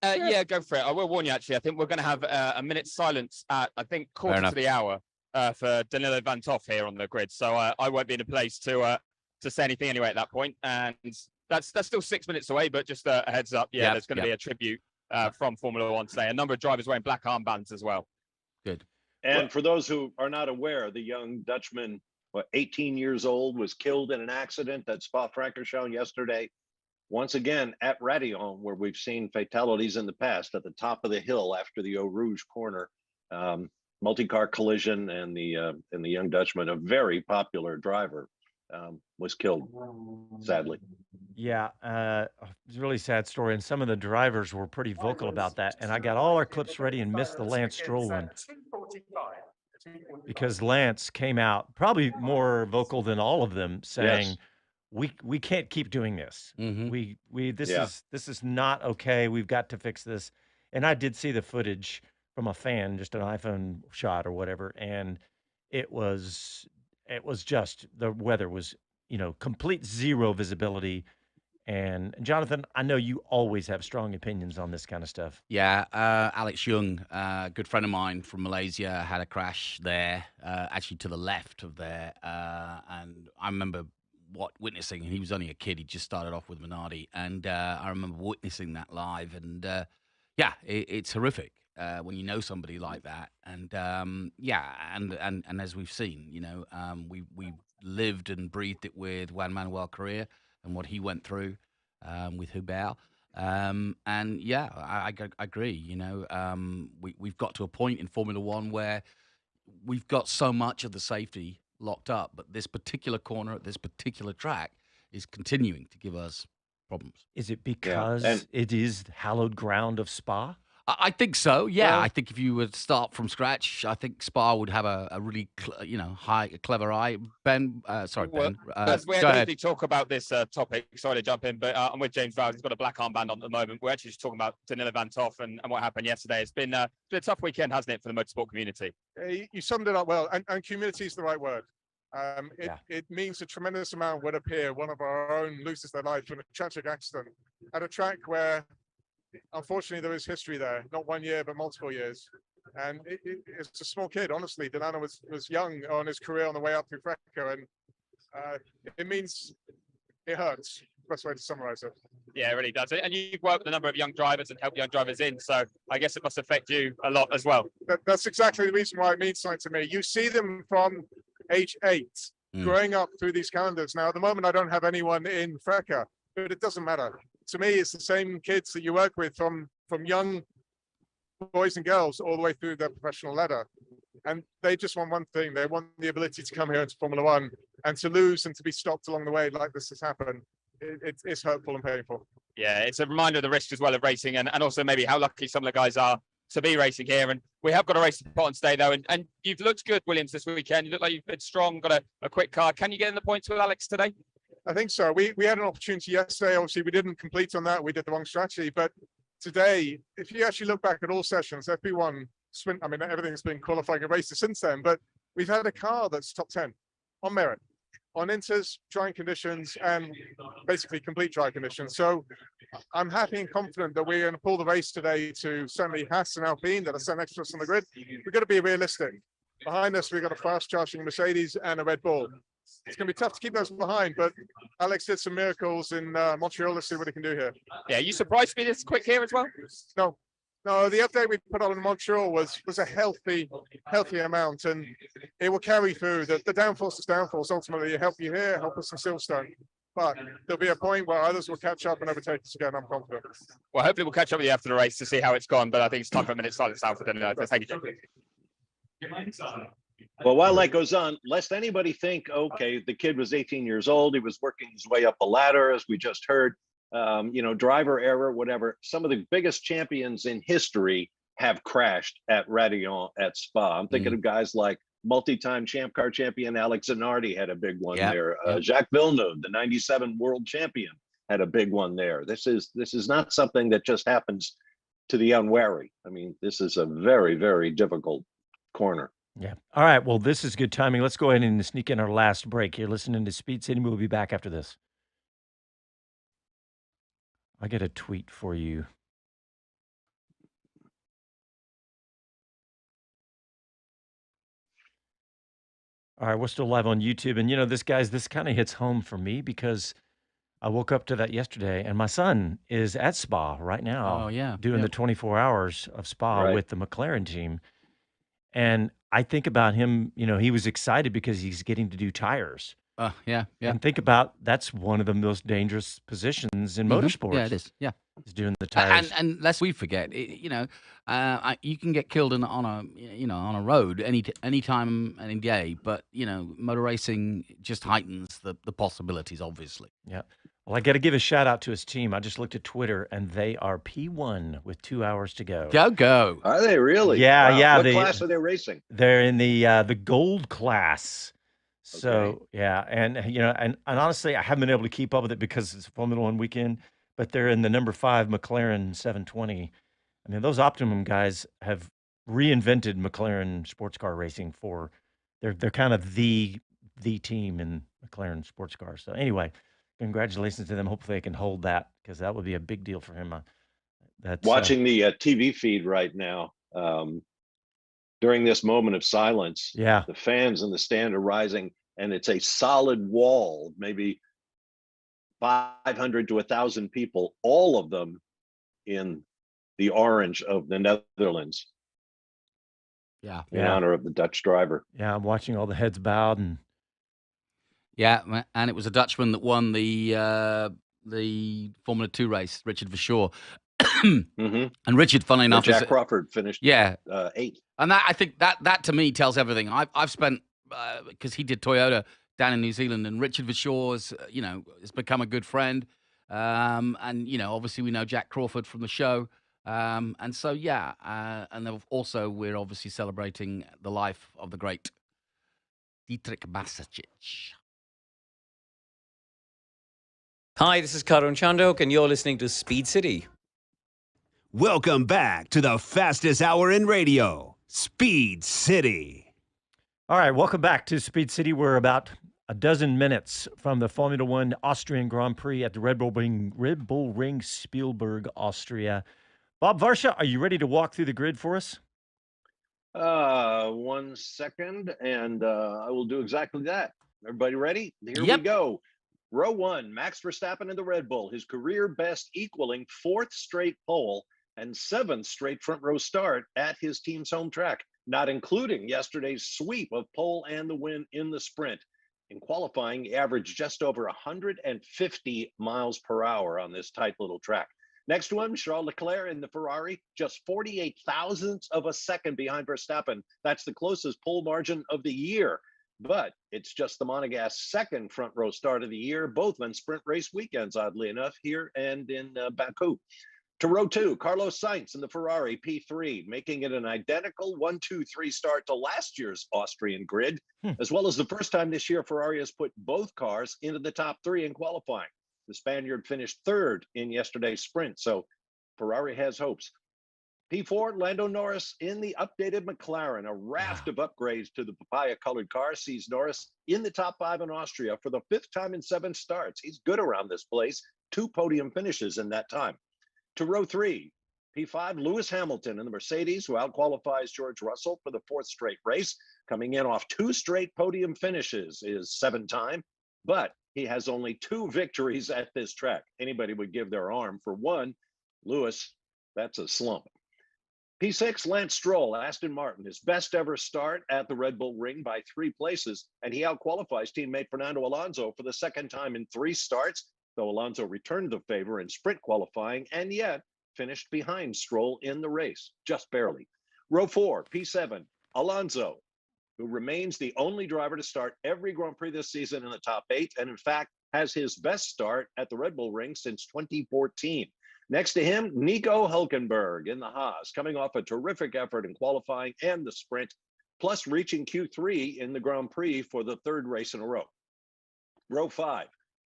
Yeah, go for it. I will warn you, actually. I think we're going to have a minute's silence at, I think, quarter to the hour for Danilo Van Toff here on the grid. So I won't be in a place to say anything anyway at that point. And that's still 6 minutes away, but just a heads up. Yeah, there's going to be a tribute from Formula One today. A number of drivers wearing black armbands as well. Good. And for those who are not aware, the young Dutchman, 18 years old, was killed in an accident at Spa-Francorchamps yesterday. Once again, at Raidillon, where we've seen fatalities in the past, at the top of the hill after the Eau Rouge corner. multi-car collision, and the young Dutchman, a very popular driver, was killed, sadly. Yeah, it's a really sad story, and some of the drivers were pretty vocal about that. And I got all our clips ready and missed the Lance Stroll one because Lance came out probably more vocal than all of them, saying, "We can't keep doing this. This is not okay. We've got to fix this." And I did see the footage from a fan, just an iPhone shot or whatever, and it was just the weather was complete zero visibility. And Jonathan, I know you always have strong opinions on this kind of stuff. Yeah, Alex Young, a good friend of mine from Malaysia, had a crash there, actually to the left of there. And I remember witnessing, he was only a kid, he just started off with Minardi. And I remember witnessing that live. And yeah, it's horrific when you know somebody like that. And and as we've seen, we lived and breathed it with Juan Manuel Correa and what he went through with Hubert. And yeah, I agree. We've got to a point in Formula One where we've got so much of the safety locked up, but this particular corner at this particular track is continuing to give us problems. Is it because it is hallowed ground of Spa? I think so. Yeah, I think if you would start from scratch, I think Spa would have a really, clever eye. Ben, sorry, Ben. As we go ahead. briefly talk about this topic, sorry to jump in, but I'm with James Vowles. He's got a black armband on at the moment. We're actually just talking about Danilo Van Toff and what happened yesterday. It's been a tough weekend, hasn't it, for the motorsport community? You summed it up well, and community is the right word. It means a tremendous amount would appear. One of our own loses their life in a tragic accident at a track where, unfortunately, there is history there, not 1 year, but multiple years. And it's a small kid, honestly. Delano was young on his career on the way up through Freca, and it means it hurts. Best way to summarize it. Yeah, it really does. And you've worked with a number of young drivers and helped young drivers in, so I guess it must affect you a lot as well. That's exactly the reason why it means something to me. You see them from age 8, growing up through these calendars. Now, at the moment, I don't have anyone in Freca, but it doesn't matter. To me, it's the same kids that you work with from young boys and girls all the way through their professional ladder. And they just want one thing. They want the ability to come here into Formula One, and to lose and to be stopped along the way like this has happened. It's hurtful and painful. Yeah, it's a reminder of the risk as well of racing, and also maybe how lucky some of the guys are to be racing here. And we have got a race to put on today, though. And you've looked good, Williams, this weekend. You look like you've been strong, got a quick car. Can you get in the points with Alex today? I think so. We had an opportunity yesterday. Obviously, we didn't complete on that. We did the wrong strategy. But today, if you actually look back at all sessions, FP1 sprint, I mean, everything's been qualifying races since then. But we've had a car that's top 10 on merit, on inters, drying conditions, and basically complete dry conditions. So I'm happy and confident that we're going to pull the race today to certainly Haas and Alpine that are sent next to us on the grid. We've got to be realistic. Behind us, we've got a fast charging Mercedes and a Red Bull. It's going to be tough to keep those behind, but Alex did some miracles in Montreal. Let's see what he can do here. Yeah, you surprised to be this quick here as well? No, the update we put on in Montreal was a healthy amount, and it will carry through. The downforce is downforce. Ultimately, help you here, help us in Silverstone. But there'll be a point where others will catch up and overtake us again. I'm confident. Well, hopefully we'll catch up with you after the race to see how it's gone. But I think it's time for a minute silence now for dinner. Thank you. Well, while that goes on, lest anybody think, okay, the kid was 18 years old, he was working his way up a ladder, as we just heard, driver error, whatever. Some of the biggest champions in history have crashed at Raidillon at Spa. I'm thinking of guys like multi-time champ car champion Alex Zanardi had a big one there. Jacques Villeneuve, the 97 world champion, had a big one there. This is not something that just happens to the unwary. I mean, this is a very, very difficult corner. Yeah. All right. Well, this is good timing. Let's go ahead and sneak in our last break. You're listening to Speed City. We'll be back after this. I get a tweet for you. All right. We're still live on YouTube. And, this kind of hits home for me because I woke up to that yesterday, and my son is at Spa right now. Oh, yeah. Doing the 24 hours of Spa with the McLaren team. And I think about him, he was excited because he's getting to do tires. Yeah. And think about, that's one of the most dangerous positions in motorsports. Yeah, it is. Yeah. He's doing the tires. And lest we forget, you can get killed on a road any time, any day. But motor racing just heightens the possibilities, obviously. Yeah. Well, I got to give a shout out to his team. I just looked at Twitter, and they are P1 with 2 hours to go. Go! Are they really? Yeah, Wow. yeah. What class are they racing? They're in the gold class. So yeah, and honestly, I haven't been able to keep up with it because it's Formula One weekend. But they're in the number 5 McLaren 720. I mean, those Optimum guys have reinvented McLaren sports car racing. They're kind of the team in McLaren sports cars. So anyway. Congratulations to them. Hopefully they can hold that because that would be a big deal for him. That's watching the TV feed right now. During this moment of silence, the fans in the stand are rising, and it's a solid wall, maybe 500 to 1,000 people, all of them in the orange of the Netherlands. Yeah, in honor of the Dutch driver. Yeah, I'm watching all the heads bowed and. Yeah, and it was a Dutchman that won the Formula 2 race, Richard Verschoor. Mm-hmm. And Richard, funny enough, Jack Crawford finished 8th. And I think that to me tells everything. I've spent because he did Toyota down in New Zealand, and Richard Verschoor's has become a good friend. And obviously we know Jack Crawford from the show. And so and also we're obviously celebrating the life of the great Dietrich Mateschitz. Hi, this is Karun Chandok, and you're listening to Speed City. Welcome back to the fastest hour in radio, Speed City. All right, welcome back to Speed City. We're about a dozen minutes from the Formula One Austrian Grand Prix at the Red Bull Ring, Speiberg, Austria. Bob Varsha, are you ready to walk through the grid for us? 1 second, and I will do exactly that. Everybody ready? Here we go. Row 1, Max Verstappen in the Red Bull, his career best equaling 4th straight pole and 7th straight front row start at his team's home track, not including yesterday's sweep of pole and the win in the sprint. In qualifying, he averaged just over 150 miles per hour on this tight little track. Next to him, Charles Leclerc in the Ferrari, just 48 thousandths of a second behind Verstappen. That's the closest pole margin of the year. But it's just the Monegasque second front row start of the year, both on sprint race weekends, oddly enough, here and in Baku. To row 2, Carlos Sainz in the Ferrari P3, making it an identical 1-2-3 start to last year's Austrian grid, as well as the first time this year Ferrari has put both cars into the top 3 in qualifying. The Spaniard finished 3rd in yesterday's sprint, so Ferrari has hopes. P4, Lando Norris in the updated McLaren. A raft of upgrades to the papaya-colored car sees Norris in the top 5 in Austria for the 5th time in 7 starts. He's good around this place. 2 podium finishes in that time. To row 3, P5, Lewis Hamilton in the Mercedes, who outqualifies George Russell for the 4th straight race, coming in off 2 straight podium finishes, is 7th time, but he has only 2 victories at this track. Anybody would give their arm for 1. Lewis, that's a slump. P6, Lance Stroll, Aston Martin, his best ever start at the Red Bull Ring by 3 places, and he outqualifies teammate Fernando Alonso for the 2nd time in 3 starts, though Alonso returned the favor in sprint qualifying and yet finished behind Stroll in the race, just barely. Row 4, P7, Alonso, who remains the only driver to start every Grand Prix this season in the top 8, and in fact has his best start at the Red Bull Ring since 2014. Next to him, Nico Hülkenberg in the Haas, coming off a terrific effort in qualifying and the sprint, plus reaching Q3 in the Grand Prix for the 3rd race in a row. Row 5,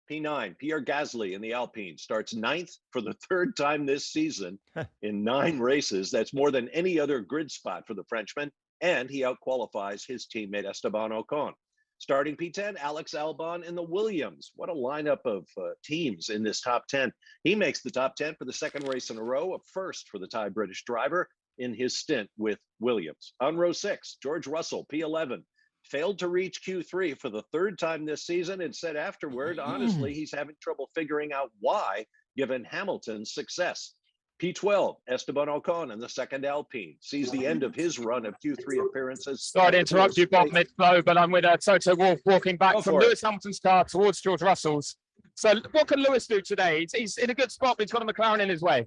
P9, Pierre Gasly in the Alpine, starts 9th for the 3rd time this season in 9 races. That's more than any other grid spot for the Frenchman, and he outqualifies his teammate Esteban Ocon. Starting P10, Alex Albon in the Williams. What a lineup of teams in this top 10. He makes the top 10 for the 2nd race in a row, a first for the Thai British driver in his stint with Williams. On row 6, George Russell, P11, failed to reach Q3 for the 3rd time this season and said afterward, honestly, he's having trouble figuring out why, given Hamilton's success. P12, Esteban Ocon in the 2nd Alpine, sees the end of his run of Q3 appearances. Sorry to interrupt you, Bob, mid-flow, but I'm with Toto Wolff walking back from Lewis Hamilton's car towards George Russell's. So what can Lewis do today? He's in a good spot, but he's got a McLaren in his way.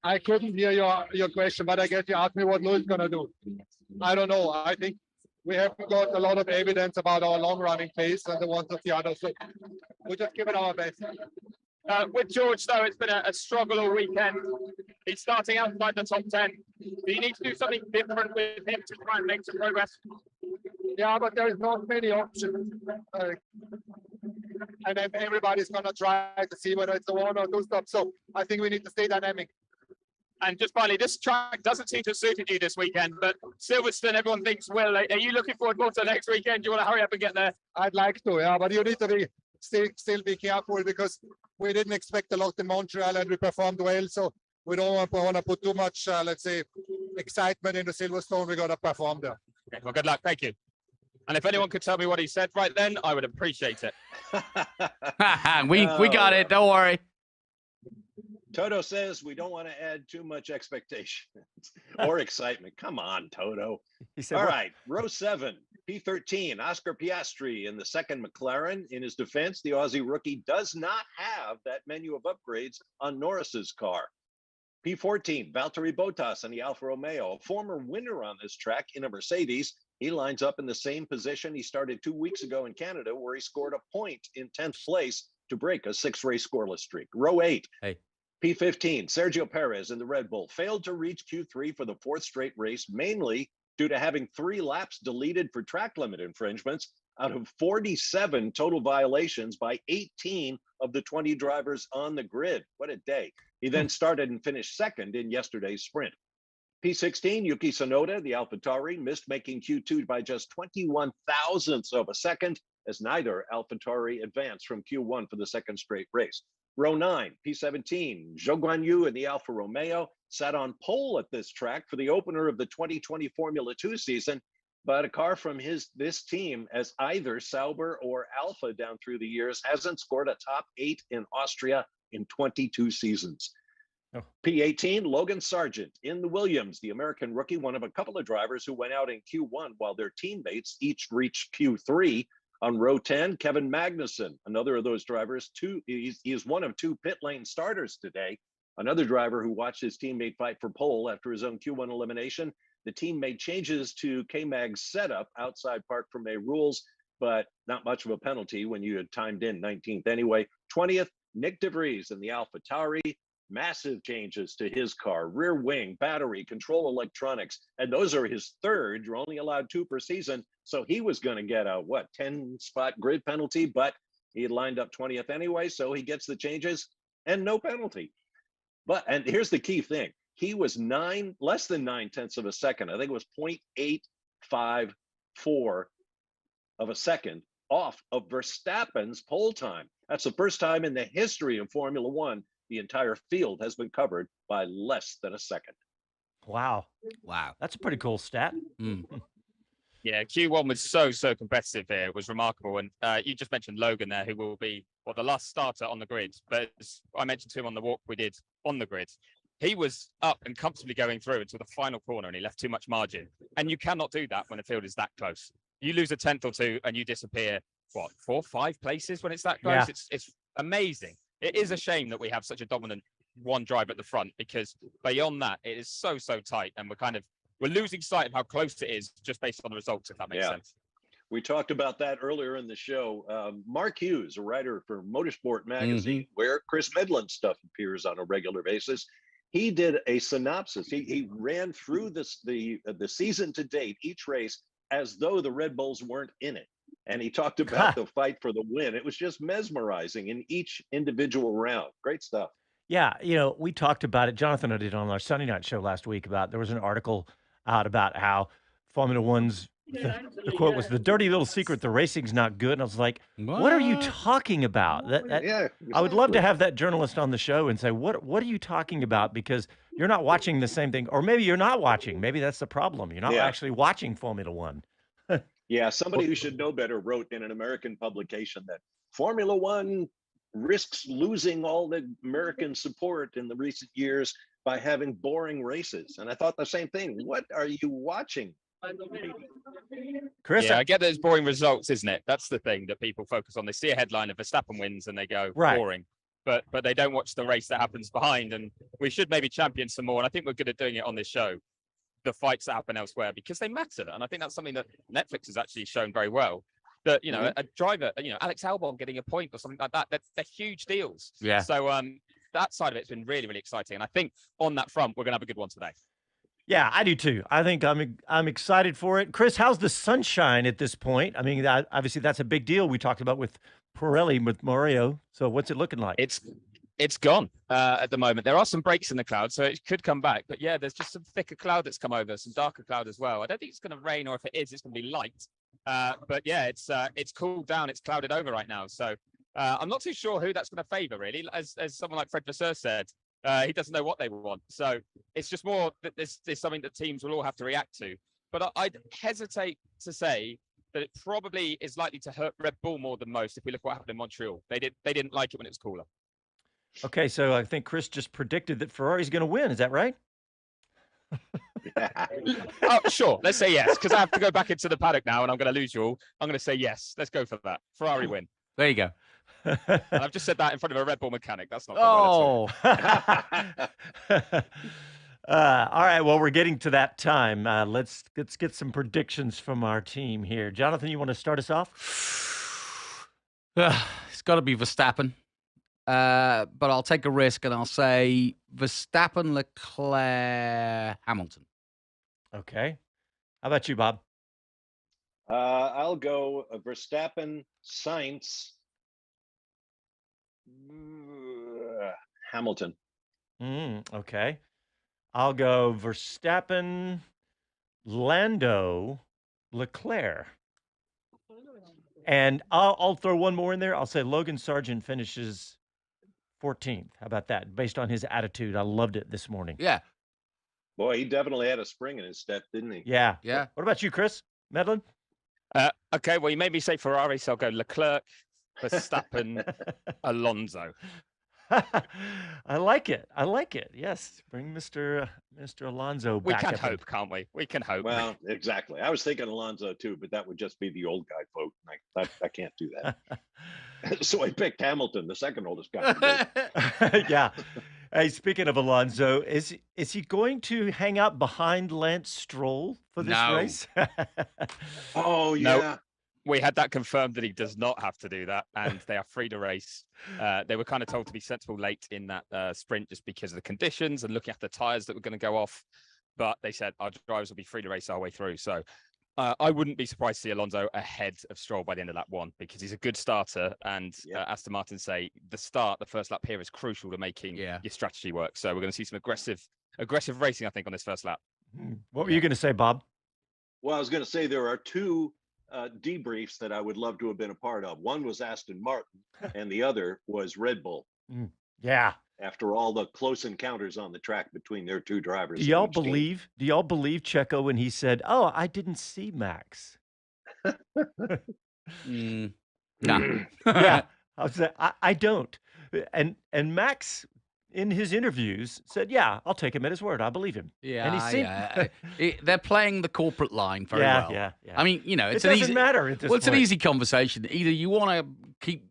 I couldn't hear your question, but I guess you asked me what Lewis is going to do. I don't know. I think we have got a lot of evidence about our long-running pace and the ones of the others. So we'll just give it our best. With George, though, it's been a struggle all weekend. He's starting outside the top 10. Do you need to do something different with him to try and make some progress? Yeah, but there's not many options. And then everybody's going to try to see whether it's a one or two stop. So I think we need to stay dynamic. And just finally, this track doesn't seem to have suited you this weekend, but Silverstone, everyone thinks will. Are you looking forward more to next weekend? Do you want to hurry up and get there? I'd like to, yeah, but you need to still be careful because we didn't expect a lot in Montreal and we performed well. So we don't want to put too much, let's say, excitement into Silverstone. We got to perform there. Okay, well, good luck. Thank you. And if anyone could tell me what he said right then, I would appreciate it. we got it. Don't worry. Toto says we don't want to add too much expectation or excitement. Come on, Toto. All right, row 7, P13, Oscar Piastri in the second McLaren. In his defense, the Aussie rookie does not have that menu of upgrades on Norris's car. P14, Valtteri Bottas in the Alfa Romeo, a former winner on this track in a Mercedes. He lines up in the same position he started 2 weeks ago in Canada, where he scored a point in 10th place to break a 6-race scoreless streak. Row 8. Hey. P15, Sergio Perez in the Red Bull failed to reach Q3 for the 4th straight race, mainly due to having 3 laps deleted for track limit infringements out of 47 total violations by 18 of the 20 drivers on the grid. What a day. He then started and finished second in yesterday's sprint. P16, Yuki Tsunoda, the AlphaTauri, missed making Q2 by just 21 thousandths of a second, as neither AlphaTauri advanced from Q1 for the 2nd straight race. Row 9, P17, Zhou Guanyu in the Alfa Romeo sat on pole at this track for the opener of the 2020 Formula 2 season, but a car from this team, as either Sauber or Alfa down through the years, hasn't scored a top 8 in Austria in 22 seasons. Oh. P18, Logan Sargent in the Williams, the American rookie, one of a couple of drivers who went out in Q1 while their teammates each reached Q3. On row 10, Kevin Magnussen, another of those drivers. He is one of 2 pit lane starters today. Another driver who watched his teammate fight for pole after his own Q1 elimination. The team made changes to K-Mag's setup outside Park from May rules, but not much of a penalty when you had timed in 19th anyway. 20th, Nick DeVries in the AlphaTauri. Massive changes to his car, rear wing, battery, control electronics, and those are his 3rd. You're only allowed 2 per season, so he was going to get a 10-spot grid penalty, but he had lined up 20th anyway, so he gets the changes and no penalty. And here's the key thing: he was less than 9/10 of a second. I think it was 0.854 of a second off of Verstappen's pole time. That's the first time in the history of Formula One the entire field has been covered by less than a second. Wow. Wow. That's a pretty cool stat. Yeah, Q1 was so competitive here. It was remarkable. And you just mentioned Logan there, who will be the last starter on the grid. But as I mentioned to him on the walk we did on the grid, he was up and comfortably going through until the final corner, and he left too much margin. And you cannot do that when the field is that close. You lose a 10th or 2 and you disappear, 4, 5 places when it's that close? Yeah. It's amazing. It is a shame that we have such a dominant one driver at the front, because beyond that, it is so tight, and we're losing sight of how close it is just based on the results, if that makes sense. We talked about that earlier in the show. Mark Hughes, a writer for Motorsport Magazine, where Chris Medland stuff appears on a regular basis, he did a synopsis. He ran through the season to date, each race, as though the Red Bulls weren't in it. And he talked about the fight for the win. It was just mesmerizing in each individual round. Great stuff. Yeah, we talked about it. Jonathan and I did on our Sunday night show last week there was an article out about how Formula One's, the quote was, "The dirty little secret, the racing's not good." And I was like, what are you talking about? I would love to have that journalist on the show and say, what are you talking about? Because you're not watching the same thing. Or maybe you're not watching. Maybe that's the problem. You're not actually watching Formula One. Yeah, somebody who should know better wrote in an American publication that Formula One risks losing all the American support in the recent years by having boring races. And I thought the same thing. What are you watching? Chris, Yeah, I get those boring results, isn't it? That's the thing that people focus on. They see a headline of Verstappen wins and they go Right. boring, but they don't watch the race that happens behind. And we should maybe champion some more. And I think we're good at doing it on this show. The fights that happen elsewhere because they matter, and I think that's something that Netflix has actually shown very well. That a driver, Alex Albon getting a point or something like that. They're huge deals. Yeah. So that side of it's been really, really exciting, and I think on that front we're gonna have a good one today. Yeah, I do too. I think I'm excited for it. Chris, how's the sunshine at this point? I mean, obviously that's a big deal. We talked about with Pirelli, with Mario. So what's it looking like? It's gone at the moment. There are some breaks in the cloud, so it could come back. But yeah, there's just some thicker cloud that's come over, some darker cloud as well. I don't think it's going to rain, or if it is, it's going to be light. But yeah, it's cooled down. It's clouded over right now. So I'm not too sure who that's going to favour, really. As someone like Fred Vasseur said, he doesn't know what they want. So it's just more that there's something that teams will all have to react to. But I'd hesitate to say that it probably is likely to hurt Red Bull more than most if we look at what happened in Montreal. They didn't like it when it was cooler. Okay, so I think Chris just predicted that Ferrari's going to win. Is that right? Oh, sure. Let's say yes, because I have to go back into the paddock now and I'm going to lose you all. I'm going to say yes. Let's go for that. Ferrari win. There you go. And I've just said that in front of a Red Bull mechanic. That's not Oh. All right, well, we're getting to that time. Let's get some predictions from our team here. Jonathan, you want to start us off? It's got to be Verstappen. But I'll take a risk and I'll say Verstappen, Leclerc, Hamilton. Okay. How about you, Bob? I'll go Verstappen, Sainz, Hamilton. Okay. I'll go Verstappen, Lando, Leclerc. And I'll throw one more in there. I'll say Logan Sargent finishes 14th. How about that? Based on his attitude. I loved it this morning. Yeah. Boy, he definitely had a spring in his step, didn't he? Yeah. Yeah. What about you, Chris Medland? Okay, well, you made me say Ferrari, so I'll go Leclerc, Verstappen, Alonso. I like it. Yes. Bring Mr. Alonso back. We can up hope, can't we? We can hope. Well, exactly. I was thinking Alonso too, but that would just be the old guy vote. I can't do that. So I picked Hamilton, the second oldest guy. Yeah. Hey, speaking of Alonso, is he going to hang out behind Lance Stroll for this race? Oh, yeah. No, we had that confirmed that he does not have to do that, and they are free to race. They were kind of told to be sensible late in that sprint just because of the conditions and looking at the tyres that were going to go off. But they said our drivers will be free to race our way through. So I wouldn't be surprised to see Alonso ahead of Stroll by the end of lap one because he's a good starter. And Aston Martin say the first lap here is crucial to making your strategy work. So we're going to see some aggressive racing, I think, on this first lap. What were you going to say, Bob? Well, I was going to say there are two debriefs that I would love to have been a part of. One was Aston Martin and the other was Red Bull. Yeah. After all the close encounters on the track between their two drivers. Do y'all believe Checo when he said, "Oh, I didn't see Max"? No. Yeah. I don't. And Max in his interviews said, "Yeah, I'll take him at his word. I believe him." Yeah, and he seemed... they're playing the corporate line very well. Yeah. I mean, it's it an doesn't easy matter at this Well, it's point. an easy conversation. Either you want to keep,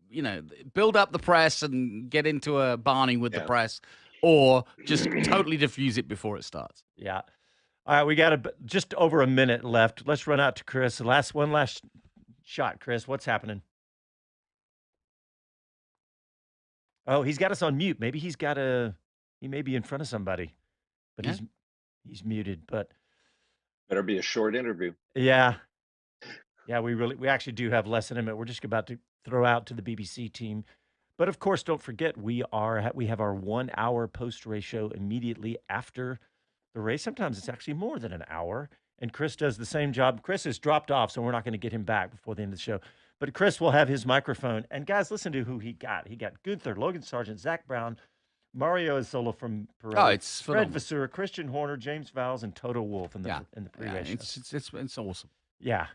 build up the press and get into a Barney with the press, or just totally diffuse it before it starts. Yeah. All right, we got just over a minute left. Let's run out to Chris. One last shot, Chris. What's happening? Oh, he's got us on mute. Maybe he may be in front of somebody, but he's muted. But better be a short interview. Yeah, we actually do have less in a minute. We're just about to throw out to the BBC team, but of course, don't forget we have our 1 hour post race show immediately after the race. Sometimes it's actually more than an hour, and Chris does the same job. Chris has dropped off, so we're not going to get him back before the end of the show. But Chris will have his microphone. And guys, listen to who he got. He got Gunther, Logan Sargent, Zach Brown, Mario Isola from Pirelli, Oh, it's Fred phenomenal. Vasseur, Christian Horner, James Vowles, and Toto Wolff in the pre-race show. It's awesome. Yeah,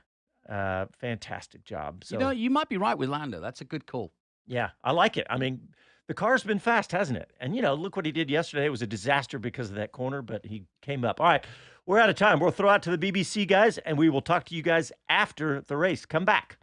fantastic job. So You might be right with Lando. That's a good call. yeah, I like it. I mean, the car's been fast, hasn't it? And look what he did yesterday. It was a disaster because of that corner, but he came up. All right, We're out of time. We'll throw out to the BBC guys, and we will talk to you guys after the race. Come back.